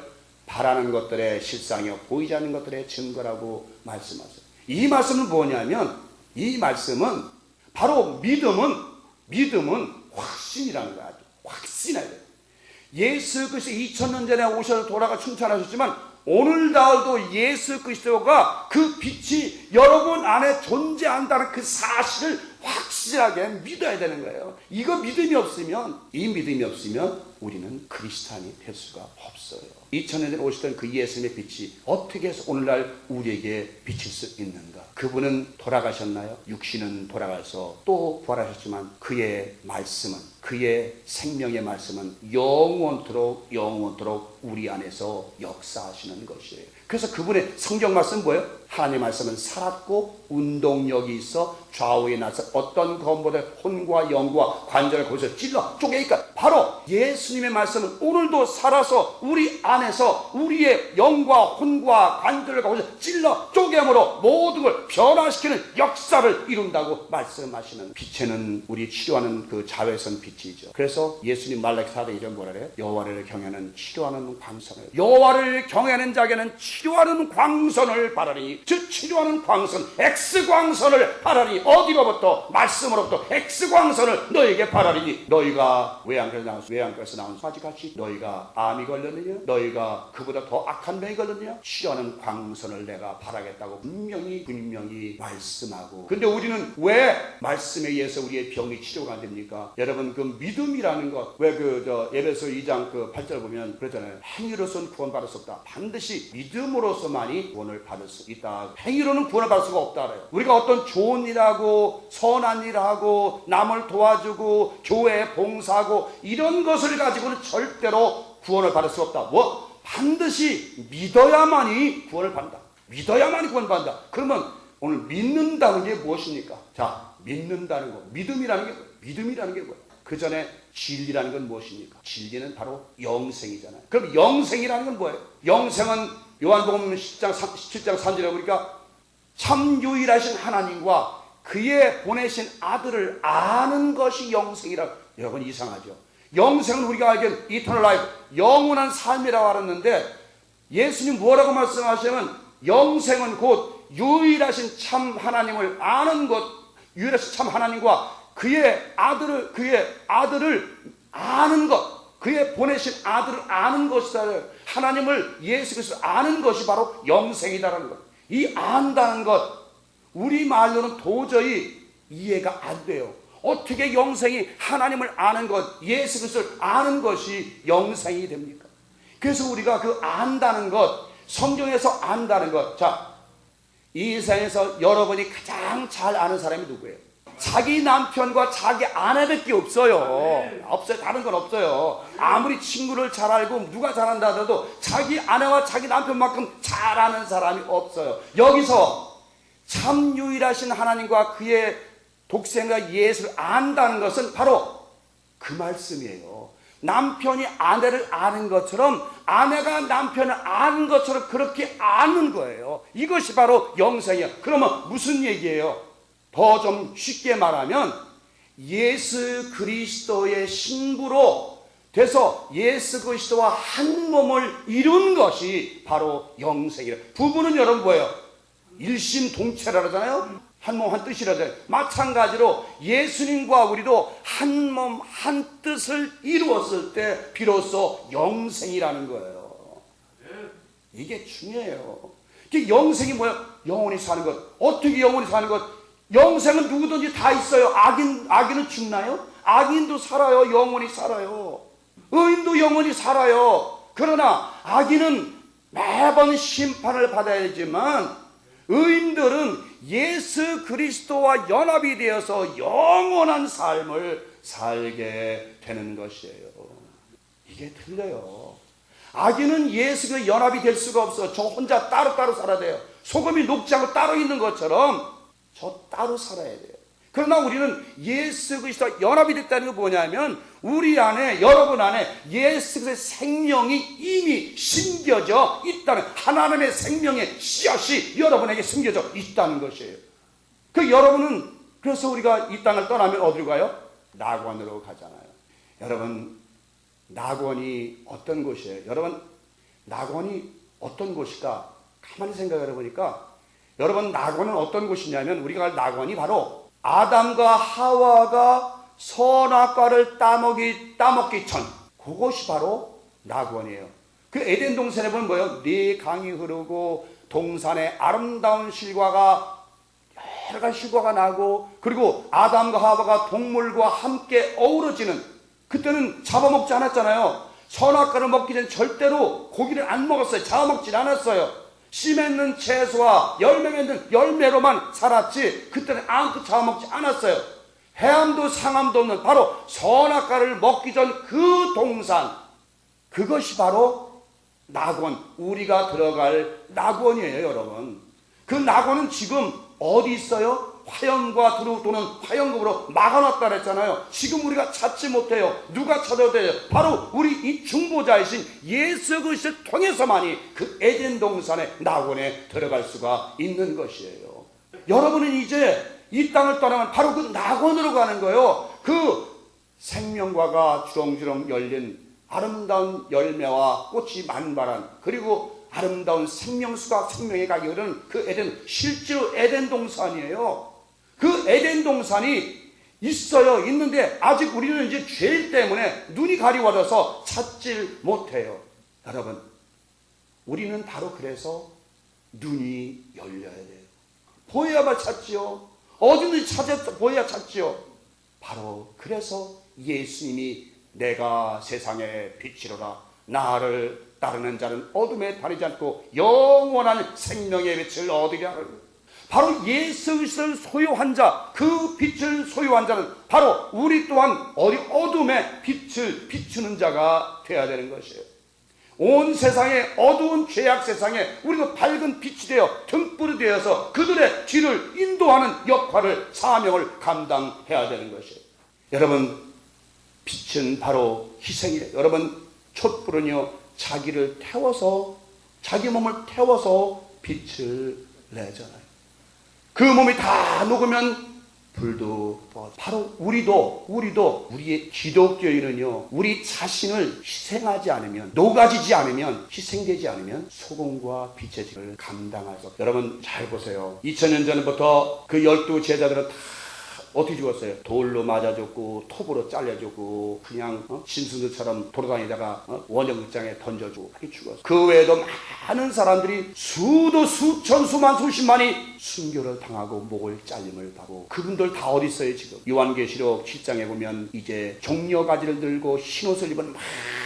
바라는 것들의 실상이요 보이지 않는 것들의 증거라고 말씀하세요. 이 말씀은 뭐냐면 이 말씀은 바로 믿음은 확신이라는 거야. 확신해야 돼요. 예수 그리스도 2000년 전에 오셔서 돌아가 충천하셨지만 오늘날도 예수 그리스도가 그 빛이 여러분 안에 존재한다는 그 사실을 확실하게 믿어야 되는 거예요. 이 믿음이 없으면 우리는 그리스도인이 될 수가 없어요. 2000년 전에 오시던 그 예수님의 빛이 어떻게 해서 오늘날 우리에게 비칠 수 있는가? 그분은 돌아가셨나요? 육신은 돌아가서 또 부활하셨지만 그의 말씀은, 그의 생명의 말씀은 영원토록 우리 안에서 역사하시는 것이에요. 그래서 그분의 성경 말씀은 뭐예요? 하나님의 말씀은 살았고 운동력이 있어 좌우에 나서 어떤 검보다 혼과 영과 관절을 거기서 찔러 쪼개니까 바로 예수님의 말씀은 오늘도 살아서 우리 안에서 우리의 영과 혼과 관절을 거기서 찔러 쪼개므로 모든 걸 변화시키는 역사를 이룬다고 말씀하시는 빛에는 우리 치료하는 그 자외선 빛이죠. 그래서 예수님 말라기 4장에 뭐라 그래요? 여호와를 경외하는 치료하는 광선을, 여호와를 경외하는 자에게는 치료하는 광선을 바라니, 즉 치료하는 광선, X광선을 바라니, 어디로부터? 말씀으로부터 X광선을 너에게 바라리니, 너희가 외양간에서 나온 사지같이 너희가 암이 걸렸느냐? 너희가 그보다 더 악한 병이 걸렸느냐? 치료하는 광선을 내가 바라겠다고 분명히 말씀하고, 근데 우리는 왜 말씀에 의해서 우리의 병이 치료가 안 됩니까? 여러분 그 믿음이라는 것, 왜 에베소 2장 그 8절 보면 그러잖아요. 행위로서는 구원받을 수 없다. 반드시 믿음으로서만이 구원을 받을 수 있다. 행위로는 구원을 받을 수가 없다 그래요. 우리가 어떤 좋은 일하고 선한 일하고 남을 도와주고 교회에 봉사하고 이런 것을 가지고는 절대로 구원을 받을 수 없다. 반드시 믿어야만이 구원을 받는다. 믿어야만이 구원을 받는다. 그러면 오늘 믿는다는 게 무엇입니까? 자, 믿는다는 거, 믿음이라는 게 뭐예요? 믿음이라는 게 뭐예요? 그 전에 진리라는 건 무엇입니까? 진리는 바로 영생이잖아요. 그럼 영생이라는 건 뭐예요? 영생은 요한복음 17장 3절에 보니까 참 유일하신 하나님과 그의 보내신 아들을 아는 것이 영생이라. 여러분 이상하죠? 영생은 우리가 알기엔 이터널 라이프, 영원한 삶이라고 알았는데 예수님 뭐라고 말씀하시냐면 영생은 곧 유일하신 참 하나님을 아는 것, 유일하신 참 하나님과 그의 아들을 아는 것, 그의 보내신 아들을 아는 것이다. 하나님을 예수 그리스도 아는 것이 바로 영생이다라는 것. 이 안다는 것, 우리 말로는 도저히 이해가 안 돼요. 어떻게 영생이 하나님을 아는 것, 예수 그리스도를 아는 것이 영생이 됩니까? 그래서 우리가 그 안다는 것, 성경에서 안다는 것, 자, 이 세상에서 여러분이 가장 잘 아는 사람이 누구예요? 자기 남편과 자기 아내밖에 없어요. 없어요. 다른 건 없어요. 아무리 친구를 잘 알고 누가 잘한다 하더라도 자기 아내와 자기 남편만큼 잘 아는 사람이 없어요. 여기서 참 유일하신 하나님과 그의 독생자 예수를 안다는 것은 바로 그 말씀이에요. 남편이 아내를 아는 것처럼 아내가 남편을 아는 것처럼 그렇게 아는 거예요. 이것이 바로 영생이에요. 그러면 무슨 얘기예요? 더 좀 쉽게 말하면 예수 그리스도의 신부로 돼서 예수 그리스도와 한 몸을 이룬 것이 바로 영생이에요. 부부는 여러분 뭐예요? 일심동체라 그러잖아요. 한 몸 한 뜻이라잖아요. 마찬가지로 예수님과 우리도 한 몸 한 뜻을 이루었을 때 비로소 영생이라는 거예요. 이게 중요해요. 영생이 뭐예요? 영원히 사는 것. 어떻게 영원히 사는 것? 영생은 누구든지 다 있어요. 악인은 죽나요? 악인도 살아요. 영원히 살아요. 의인도 영원히 살아요. 그러나 악인은 매번 심판을 받아야 되지만 의인들은 예수 그리스도와 연합이 되어서 영원한 삶을 살게 되는 것이에요. 이게 틀려요. 악인은 예수가 연합이 될 수가 없어. 저 혼자 따로따로 살아야 돼요. 소금이 녹지 않고 따로 있는 것처럼 저 따로 살아야 돼요. 그러나 우리는 예수 그리스도와 연합이 됐다는 게 뭐냐면 우리 안에, 여러분 안에 예수 그리스도의 생명이 이미 심겨져 있다는, 하나님의 생명의 씨앗이 여러분에게 심겨져 있다는 것이에요. 그 여러분은, 그래서 우리가 이 땅을 떠나면 어디로 가요? 낙원으로 가잖아요. 여러분, 낙원이 어떤 곳이에요? 여러분, 낙원이 어떤 곳일까? 가만히 생각해 보니까 여러분, 낙원은 어떤 곳이냐면 우리가 갈 낙원이 바로 아담과 하와가 선악과를 따먹기 전, 그것이 바로 낙원이에요. 그 에덴 동산에 보면 뭐예요? 네 강이 흐르고 동산에 아름다운 실과가 여러 가지 실과가 나고, 그리고 아담과 하와가 동물과 함께 어우러지는, 그때는 잡아먹지 않았잖아요. 선악과를 먹기 전 절대로 고기를 안 먹었어요. 잡아먹지 않았어요. 씨 맺는 채소와 열매 맺는 열매로만 살았지 그때는 아무것도 잡아먹지 않았어요. 해암도 상암도 없는 바로 선악과를 먹기 전 그 동산, 그것이 바로 낙원, 우리가 들어갈 낙원이에요. 여러분, 그 낙원은 지금 어디 있어요? 화영과 도는 화영급으로 막아놨다 그랬잖아요. 지금 우리가 찾지 못해요. 누가 찾아도 돼요? 바로 우리 이 중보자이신 예수 그리스도를 통해서만이 그 에덴 동산의 낙원에 들어갈 수가 있는 것이에요. 여러분은 이제 이 땅을 떠나면 바로 그 낙원으로 가는 거예요. 그 생명과가 주렁주렁 열린 아름다운 열매와 꽃이 만발한, 그리고 아름다운 생명수가 생명의 가게 흐르는 그 에덴, 실제로 에덴 동산이에요. 그 에덴 동산이 있어요. 있는데 아직 우리는 이제 죄 때문에 눈이 가리워져서 찾질 못해요. 여러분, 우리는 바로 그래서 눈이 열려야 돼요. 보여야만 찾지요. 어디든지 보여야 찾지요. 바로 그래서 예수님이 내가 세상의 빛이로라, 나를 따르는 자는 어둠에 다니지 않고 영원한 생명의 빛을 얻으리라. 바로 예수 그리스도를 소유한 자, 그 빛을 소유한 자는 바로 우리 또한 어둠의 빛을 비추는 자가 되어야 되는 것이에요. 온 세상에, 어두운 죄악 세상에 우리도 밝은 빛이 되어 등불이 되어서 그들의 뒤를 인도하는 역할을, 사명을 감당해야 되는 것이에요. 여러분, 빛은 바로 희생이에요. 여러분, 촛불은요, 자기를 태워서, 자기 몸을 태워서 빛을 내잖아요. 그 몸이 다 녹으면 불도 꺼져. 바로 우리도 우리의 기독교인은요, 우리 자신을 희생하지 않으면, 녹아지지 않으면, 희생되지 않으면 소금과 빛의 직을 감당할 수 없어요. 여러분 잘 보세요. 2000년 전부터 그 12 제자들은 다 어떻게 죽었어요? 돌로 맞아 죽고, 톱으로 잘려 죽고, 그냥 신수들처럼 돌아다니다가 원형극장에 던져주고 그렇게 죽었어요. 그 외에도 많은 사람들이 수도 수천 수만 수십만이 순교를 당하고 목을 잘림을 받고, 그분들 다 어디 있어요 지금? 요한계시록 7장에 보면 이제 종려가지를 들고 흰옷을 입은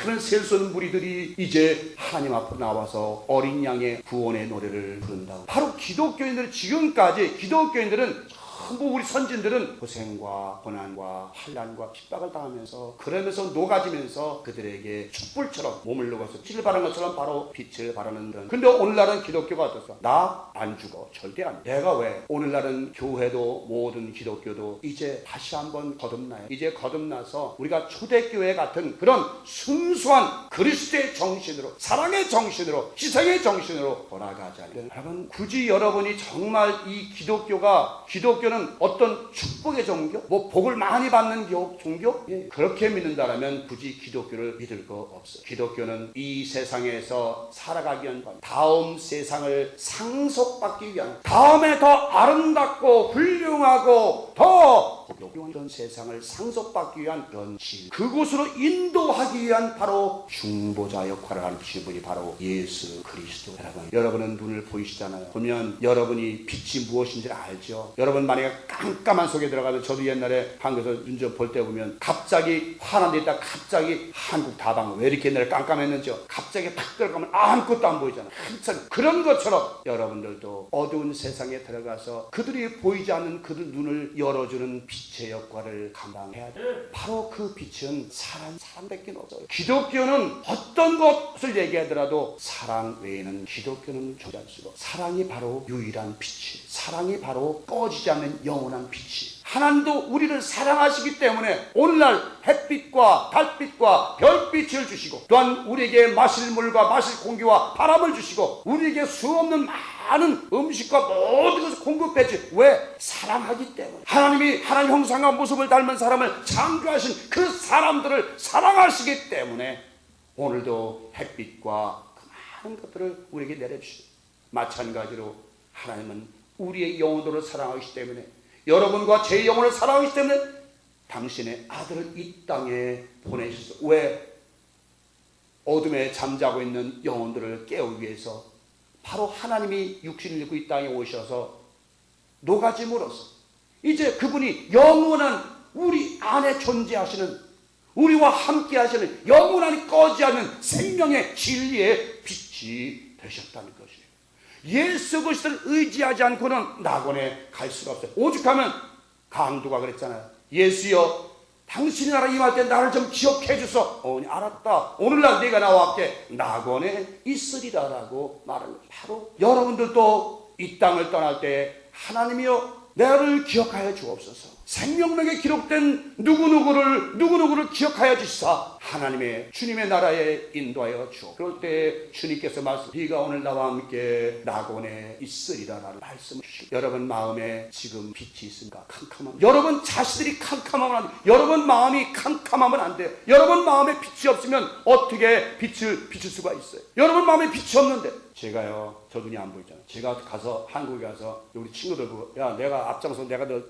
많은 셀소는 무리들이 이제 하나님 앞으로 나와서 어린 양의 구원의 노래를 부른다. 바로 기독교인들은, 지금까지 기독교인들은 전부 우리 선진들은 고생과 고난과 환난과 핍박을 당하면서, 그러면서 녹아지면서 그들에게 촛불처럼 몸을 녹아서 빛을 발하는 것처럼 바로 빛을 발하는 그런. 근데 오늘날은 기독교가 어떻습니까? 나 안 죽어. 절대 안 돼. 내가 왜? 오늘날은 교회도 모든 기독교도 이제 다시 한번 거듭나요. 이제 거듭나서 우리가 초대교회 같은 그런 순수한 그리스도의 정신으로, 사랑의 정신으로, 희생의 정신으로 돌아가자니. 여러분, 굳이 여러분이 정말 이 기독교는 어떤 축복의 종교? 뭐 복을 많이 받는 종교? 예, 그렇게 믿는다라면 굳이 기독교를 믿을 거 없어요. 기독교는 이 세상에서 살아가기 위한, 다음 세상을 상속받기 위한, 다음에 더 아름답고 훌륭하고 더 이런 세상을 상속받기 위한 그런 길, 그곳으로 인도하기 위한 바로 중보자 역할을 하는 분이 바로 예수 그리스도. 여러분은 눈을 보이시잖아요. 보면 여러분이 빛이 무엇인지를 알죠. 여러분 만약에 깜깜한 속에 들어가서, 저도 옛날에 한국에서 운전 볼 때 보면 갑자기 환한 데 있다 갑자기 한국 다방 왜 이렇게 옛날에 깜깜했는지요. 갑자기 탁 들어가면 아무것도 안 보이잖아요. 항상 그런 것처럼 여러분들도 어두운 세상에 들어가서 그들이 보이지 않는 그들 눈을 열어주는 빛의 역할을 감당해야 돼요. 바로 그 빛은 사랑밖에 없어요. 기독교는 어떤 것을 얘기하더라도 사랑 외에는 기독교는 존재할 수가 없어요. 사랑이 바로 유일한 빛이, 사랑이 바로 꺼지지 않는 영원한 빛이. 하나님도 우리를 사랑하시기 때문에 오늘날 햇빛과 달빛과 별빛을 주시고, 또한 우리에게 마실 물과 마실 공기와 바람을 주시고, 우리에게 수없는 많은 음식과 모든 것을 공급했지. 왜? 사랑하기 때문에. 하나님이 하나님 형상과 모습을 닮은 사람을 창조하신 그 사람들을 사랑하시기 때문에 오늘도 햇빛과 그 많은 것들을 우리에게 내려주시고, 마찬가지로 하나님은 우리의 영혼들을 사랑하시기 때문에, 여러분과 제 영혼을 사랑하시기 때문에 당신의 아들을 이 땅에 보내셨어요. 왜? 어둠에 잠자고 있는 영혼들을 깨우기 위해서. 바로 하나님이 육신을 입고 이 땅에 오셔서 녹아짐으로써 이제 그분이 영원한 우리 안에 존재하시는, 우리와 함께 하시는 영원한 꺼지지 않는 생명의 진리의 빛이 되셨다는 것이에요. 예수 그리스도를 의지하지 않고는 낙원에 갈 수가 없어요. 오죽하면 강도가 그랬잖아요. 예수여, 당신이 나라 임할 때 나를 좀 기억해 주소. 알았다. 오늘날 네가 나와 함께 낙원에 있으리라라고 말합니다. 바로 여러분들도 이 땅을 떠날 때 하나님이여 나를 기억하여 주옵소서. 생명록에 기록된 누구누구를 기억하여 주시사 하나님의 주님의 나라에 인도하여 주옵소서. 그럴 때 주님께서 말씀, 네가 오늘 나와 함께 낙원에 있으리라라는 말씀을 주시고, 여러분 마음에 지금 빛이 있습니까? 캄캄함. 여러분 자신들이 캄캄하면 안 돼요. 여러분 마음이 캄캄하면 안 돼요. 여러분 마음에 빛이 없으면 어떻게 빛을 비출 수가 있어요? 여러분 마음에 빛이 없는데, 제가요, 저 눈이 안 보이잖아요. 제가 가서 한국에 가서 우리 친구들 보고, 야, 내가 앞장서 내가 너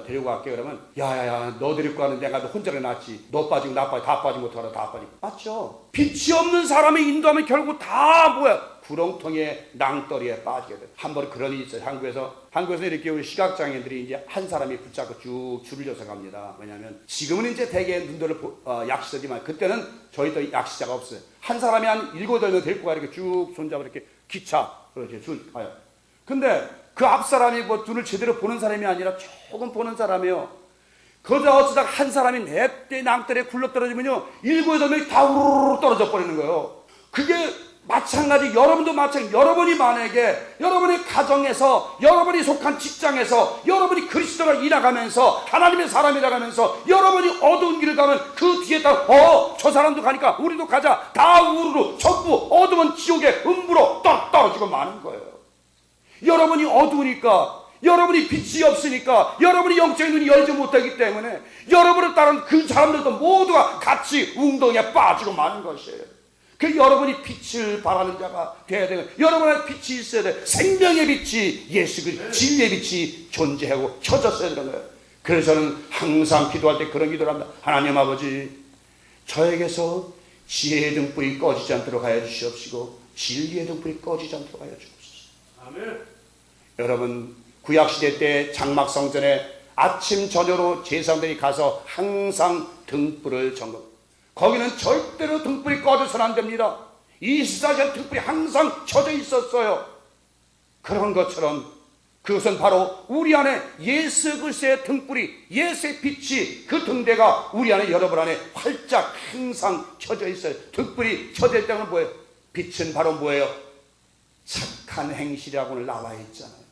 데리고 갈게. 그러면 야야야, 너 데리고 가는 내가 너 혼자가 낫지. 너 빠지고 나 빠지고 다 빠지고 어떡하라, 다 빠지고. 맞죠? 빛이 없는 사람이 인도하면 결국 다 뭐야? 구렁텅이에 낭떠리에 빠지게 돼. 한 번 그런 일이 있어요. 한국에서 이렇게 우리 시각장애인들이 이제 한 사람이 붙잡고 쭉 줄을 져서 갑니다. 왜냐하면 지금은 이제 대개 눈들을 약시자지만 그때는 저희도 약시자가 없어요. 한 사람이 한 7-8명 데리고 가, 이렇게 쭉 손잡고 이렇게 기차 그렇게 줄 가요. 근데 그 앞 사람이 뭐 눈을 제대로 보는 사람이 아니라 조금 보는 사람이에요. 그러다 어쩌다가 한 사람이 냅대 낭떠리에 굴러 떨어지면요, 7-8명이 다 우르르 떨어져 버리는 거예요. 그게 마찬가지, 여러분도 마찬가지. 여러분이 만약에 여러분의 가정에서, 여러분이 속한 직장에서, 여러분이 그리스도가 일하가면서 하나님의 사람이라가면서 여러분이 어두운 길을 가면 그 뒤에 따라 저 사람도 가니까 우리도 가자, 다 우르르 전부 어두운 지옥의 음부로 떨어지고 마는 거예요. 여러분이 어두우니까, 여러분이 빛이 없으니까, 여러분이 영적인 눈이 열지 못하기 때문에 여러분을 따른 그 사람들도 모두가 같이 웅덩이에 빠지고 마는 것이에요. 그 여러분이 빛을 발하는 자가 되어야 되는, 여러분의 빛이 있어야 돼. 생명의 빛이, 예수 그리스도 진리의 빛이 존재하고 켜졌어야 되는 거예요. 그래서 저는 항상 기도할 때 그런 기도를 합니다. 하나님 아버지, 저에게서 지혜의 등불이 꺼지지 않도록 하여 주시옵시고 진리의 등불이 꺼지지 않도록 하여 주옵소서. 아멘. 여러분, 구약시대 때 장막성전에 아침 저녁으로 제사장들이 가서 항상 등불을 점검. 거기는 절대로 등불이 꺼져서는 안 됩니다. 24시간 등불이 항상 켜져 있었어요. 그런 것처럼 그것은 바로 우리 안에 예수 그리스도의 등불이, 예수의 빛이, 그 등대가 우리 안에, 여러분 안에 활짝 항상 켜져 있어요. 등불이 켜져 있다는 뭐예요? 빛은 바로 뭐예요? 착한 행실이라고 나와 있잖아요.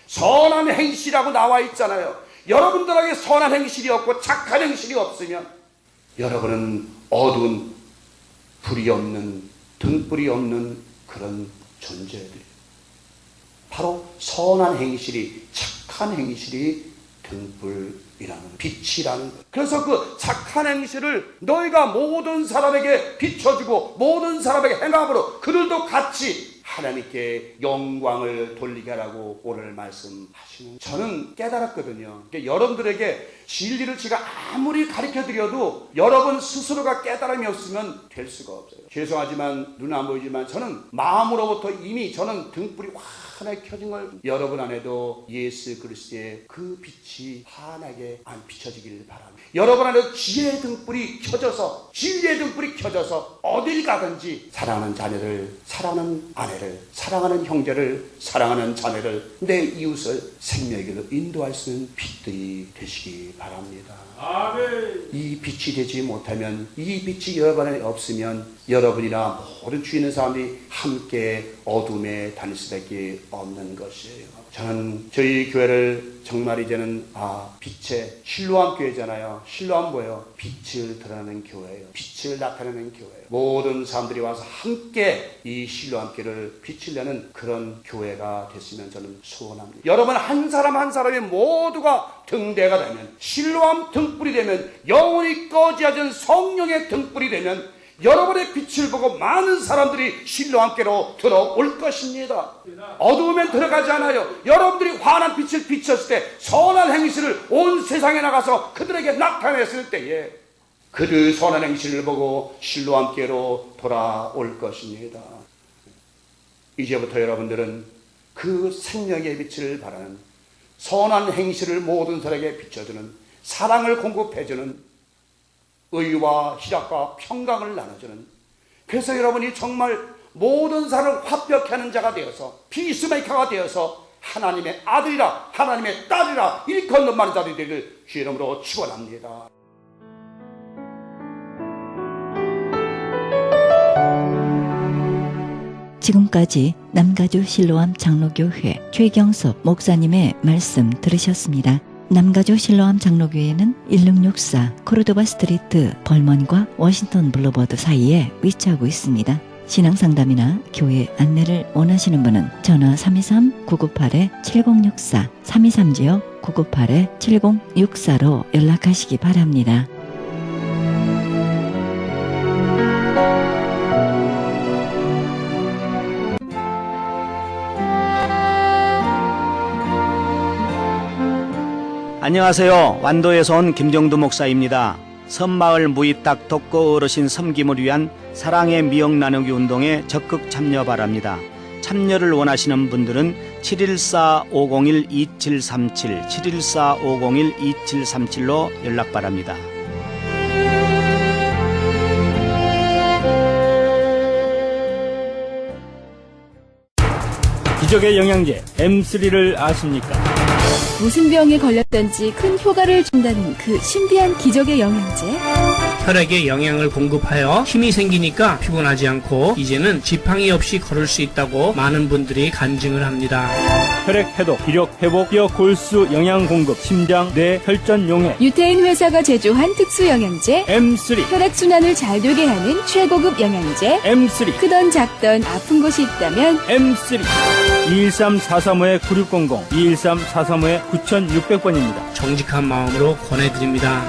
선한 행실이라고 나와 있잖아요. 여러분들에게 선한 행실이 없고 착한 행실이 없으면 여러분은 어두운, 불이 없는, 등불이 없는 그런 존재들이에요. 바로 선한 행실이, 착한 행실이 등불이라는, 빛이라는 거예요. 그래서 그 착한 행실을 너희가 모든 사람에게 비춰주고 모든 사람에게 행함으로 그들도 같이 하나님께 영광을 돌리게 하라고 오늘 말씀하시는, 저는 깨달았거든요. 그러니까 여러분들에게 진리를 제가 아무리 가르쳐드려도 여러분 스스로가 깨달음이 없으면 될 수가 없어요. 죄송하지만, 눈 안 보이지만 저는 마음으로부터 이미 저는 등불이 환하게 켜진 걸, 여러분 안에도 예수 그리스도의 그 빛이 환하게 안 비춰지기를 바랍니다. 여러분 안에도 지혜의 등불이 켜져서, 진리의 등불이 켜져서 어딜 가든지 사랑하는 자녀를, 사랑하는 아내를, 사랑하는 형제를, 사랑하는 자매를, 내 이웃을 생명의 길로 인도할 수 있는 빛들이 되시기 바랍니다. 아멘. 이 빛이 되지 못하면, 이 빛이 여러분 안에 없으면 여러분이나 모든 주위 있는 사람들이 함께 어둠에 다닐 수밖에 없는 것이에요. 저는 저희 교회를 정말 이제는 빛의 실로암 교회잖아요. 실로암 뭐예요? 빛을 드러내는 교회예요. 빛을 나타내는 교회예요. 모든 사람들이 와서 함께 이 실로암 교회를 빛을 내는 그런 교회가 됐으면 저는 소원합니다. 여러분 한 사람 한 사람이 모두가 등대가 되면, 실로암 등불이 되면, 영원히 꺼지지 않은 성령의 등불이 되면 여러분의 빛을 보고 많은 사람들이 실로암께로 들어올 것입니다. 어두우면 들어가지 않아요. 여러분들이 환한 빛을 비쳤을 때, 선한 행실을 온 세상에 나가서 그들에게 나타냈을 때에 그들 선한 행실을 보고 실로암께로 돌아올 것입니다. 이제부터 여러분들은 그 생명의 빛을 바라는, 선한 행실을 모든 사람에게 비춰주는, 사랑을 공급해주는, 의와 희락과 평강을 나눠주는, 그래서 여러분이 정말 모든 사람을 화평케 하는 자가 되어서, 피스메이커가 되어서 하나님의 아들이라 하나님의 딸이라 일컫는 많은 자들이 되기를 주의 이름으로 축원합니다. 지금까지 남가주 실로암 장로교회 최경섭 목사님의 말씀 들으셨습니다. 남가주 실로암 장로교회는 1664 코르도바 스트리트 벌먼과 워싱턴 블루버드 사이에 위치하고 있습니다. 신앙상담이나 교회 안내를 원하시는 분은 전화 323-998-7064, 323-998-7064로 연락하시기 바랍니다. 안녕하세요. 완도에서 온 김정두 목사입니다. 섬마을 무입닥 독거 어르신 섬김을 위한 사랑의 미역 나누기 운동에 적극 참여 바랍니다. 참여를 원하시는 분들은 714-501-2737, 714-501-2737로 연락 바랍니다. 기적의 영양제 M3를 아십니까? 무슨 병에 걸렸던지 큰 효과를 준다는 그 신비한 기적의 영양제. 혈액에 영양을 공급하여 힘이 생기니까 피곤하지 않고 이제는 지팡이 없이 걸을 수 있다고 많은 분들이 간증을 합니다. 혈액 해독, 기력 회복, 뼈 골수 영양 공급, 심장, 뇌, 혈전 용해. 유태인 회사가 제조한 특수 영양제 M3, 혈액순환을 잘 되게 하는 최고급 영양제. M3, 크던 작던 아픈 곳이 있다면 M3. 213-435-9600, 213-435-9600번입니다. 정직한 마음으로 권해드립니다.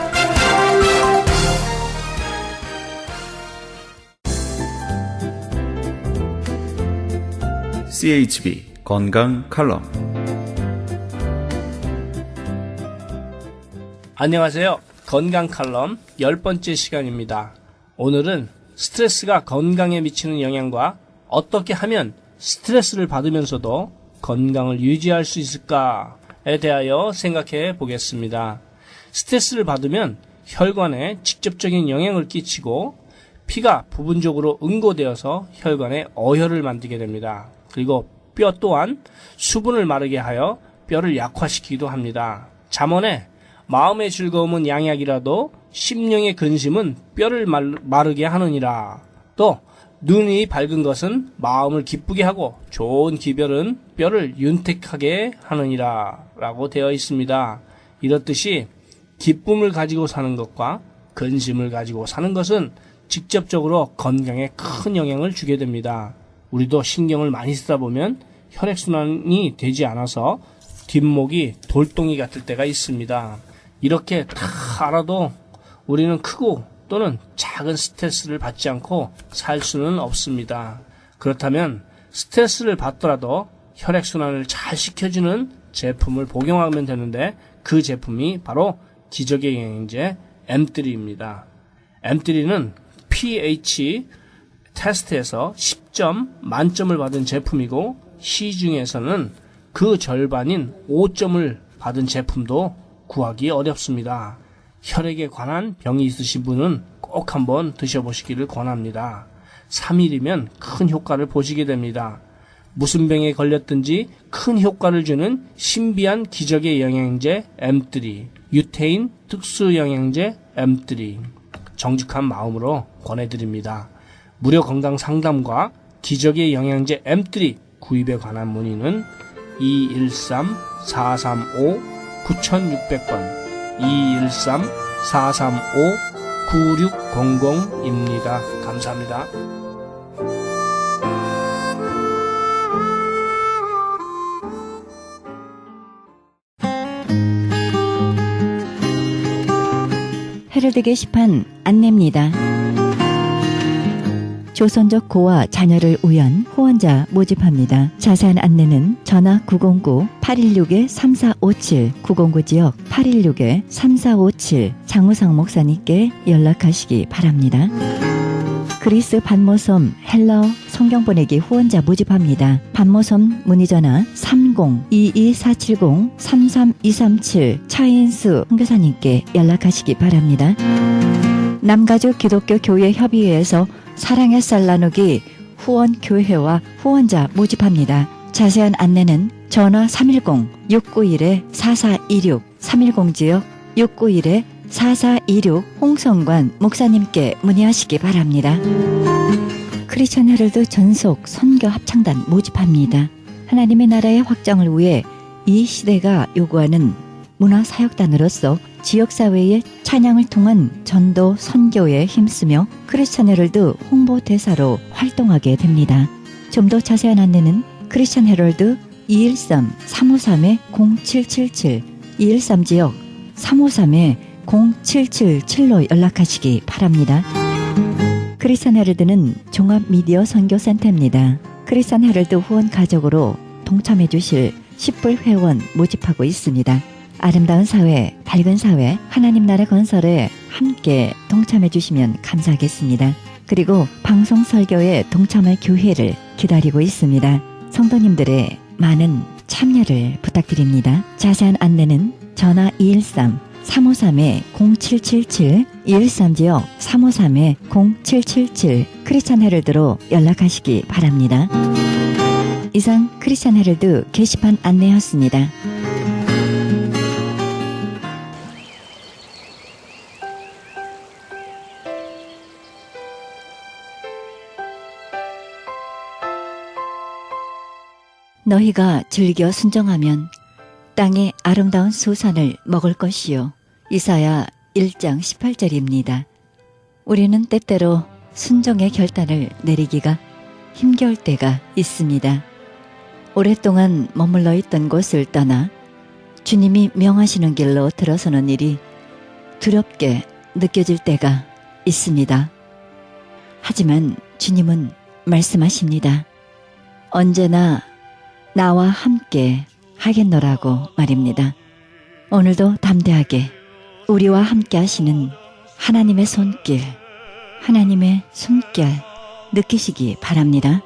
CHB 건강 칼럼. 안녕하세요. 건강 칼럼 10번째 시간입니다. 오늘은 스트레스가 건강에 미치는 영향과 어떻게 하면 스트레스를 받으면서도 건강을 유지할 수 있을까에 대하여 생각해 보겠습니다. 스트레스를 받으면 혈관에 직접적인 영향을 끼치고 피가 부분적으로 응고되어서 혈관에 어혈을 만들게 됩니다. 그리고 뼈 또한 수분을 마르게 하여 뼈를 약화시키기도 합니다. 잠언에 마음의 즐거움은 양약이라도 심령의 근심은 뼈를 마르게 하느니라. 또 눈이 밝은 것은 마음을 기쁘게 하고 좋은 기별은 뼈를 윤택하게 하느니라 라고 되어 있습니다. 이렇듯이 기쁨을 가지고 사는 것과 근심을 가지고 사는 것은 직접적으로 건강에 큰 영향을 주게 됩니다. 우리도 신경을 많이 쓰다 보면 혈액순환이 되지 않아서 뒷목이 돌덩이 같을 때가 있습니다. 이렇게 다 알아도 우리는 크고 또는 작은 스트레스를 받지 않고 살 수는 없습니다. 그렇다면 스트레스를 받더라도 혈액순환을 잘 시켜주는 제품을 복용하면 되는데 그 제품이 바로 기적의 영양제 M3입니다. M3는 pH 테스트에서 10점 만점을 받은 제품이고 시중에서는 그 절반인 5점을 받은 제품도 구하기 어렵습니다. 혈액에 관한 병이 있으신 분은 꼭 한번 드셔보시기를 권합니다. 3일이면 큰 효과를 보시게 됩니다. 무슨 병에 걸렸든지 큰 효과를 주는 신비한 기적의 영양제 M3, 유태인 특수 영양제 M3, 정직한 마음으로 권해드립니다. 무료 건강 상담과 기적의 영양제 M3 구입에 관한 문의는 213-435-9600번 213-435-9600입니다. 감사합니다. 헤럴드 게시판 안내입니다. 조선족 고와 자녀를 위한 후원자 모집합니다. 자세한 안내는 전화 909-816-3457, 909 지역 816-3457 장우상 목사님께 연락하시기 바랍니다. 그리스 반모섬 헬러 성경 보내기 후원자 모집합니다. 반모섬 문의전화 30-22470-33237 차인수 선교사님께 연락하시기 바랍니다. 남가주 기독교 교회 협의회에서 사랑의 쌀 나누기 후원교회와 후원자 모집합니다. 자세한 안내는 전화 310-691-4426 310 지역 691-4426 홍성관 목사님께 문의하시기 바랍니다. 크리스천 헤럴드 전속 선교 합창단 모집합니다. 하나님의 나라의 확장을 위해 이 시대가 요구하는 문화사역단으로서 지역사회의 찬양을 통한 전도 선교에 힘쓰며 크리스천 헤럴드 홍보대사로 활동하게 됩니다. 좀 더 자세한 안내는 크리스천 헤럴드 213-353-0777 213 지역 353-0777로 연락하시기 바랍니다. 크리스천 헤럴드는 종합미디어 선교센터입니다. 크리스천 헤럴드 후원 가족으로 동참해 주실 10불 회원 모집하고 있습니다. 아름다운 사회, 밝은 사회, 하나님 나라 건설에 함께 동참해 주시면 감사하겠습니다. 그리고 방송 설교에 동참할 교회를 기다리고 있습니다. 성도님들의 많은 참여를 부탁드립니다. 자세한 안내는 전화 213-353-0777 213 지역 353-0777 크리스천 헤럴드로 연락하시기 바랍니다. 이상 크리스천 헤럴드 게시판 안내였습니다. 너희가 즐겨 순종하면 땅의 아름다운 수산을 먹을 것이요. 이사야 1장 18절입니다. 우리는 때때로 순종의 결단을 내리기가 힘겨울 때가 있습니다. 오랫동안 머물러 있던 곳을 떠나 주님이 명하시는 길로 들어서는 일이 두렵게 느껴질 때가 있습니다. 하지만 주님은 말씀하십니다. 언제나 나와 함께 하겠노라고 말입니다. 오늘도 담대하게 우리와 함께 하시는 하나님의 손길, 하나님의 숨결 느끼시기 바랍니다.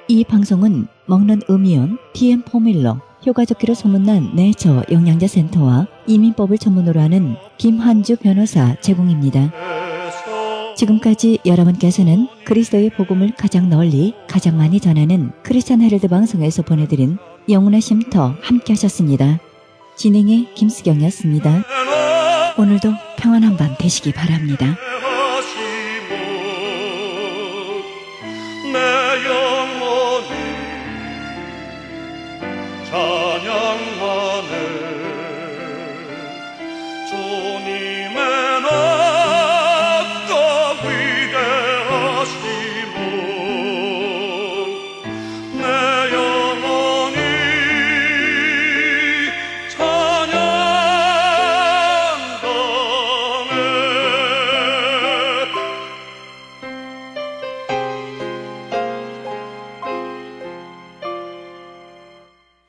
이 방송은 먹는 음이온 DM 포뮬러 효과좋기로 소문난 내처 영양제 센터와 이민법을 전문으로 하는 김한주 변호사 제공입니다. 지금까지 여러분께서는 그리스도의 복음을 가장 널리 가장 많이 전하는 크리스천 헤럴드 방송에서 보내드린 영혼의 쉼터 함께 하셨습니다. 진행의 김수경이었습니다. 오늘도 평안한 밤 되시기 바랍니다.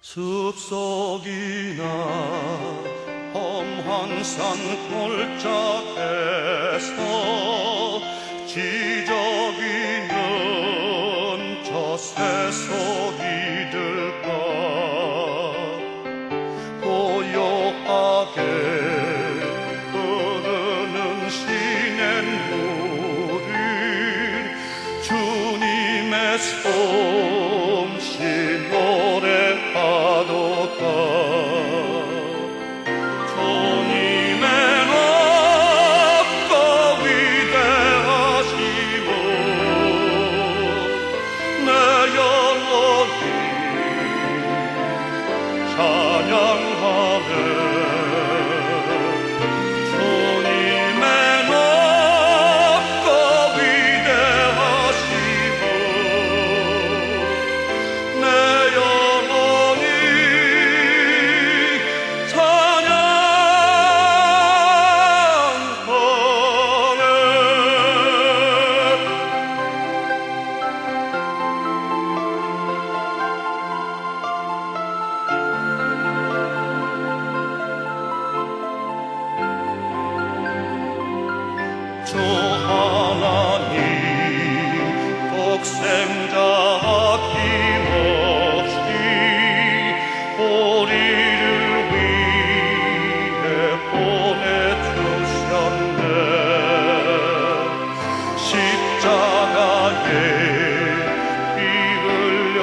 숲속이나 험한 산 골짜기에서 지저귀는 저 새소리 들까 고요하게 흐르는 시냇물이 주님의 솜씨 노래하도다. 주님의 높고 위대하신 자 아낌없이 우리를 위해 보내주셨네. 십자가에 피 흘려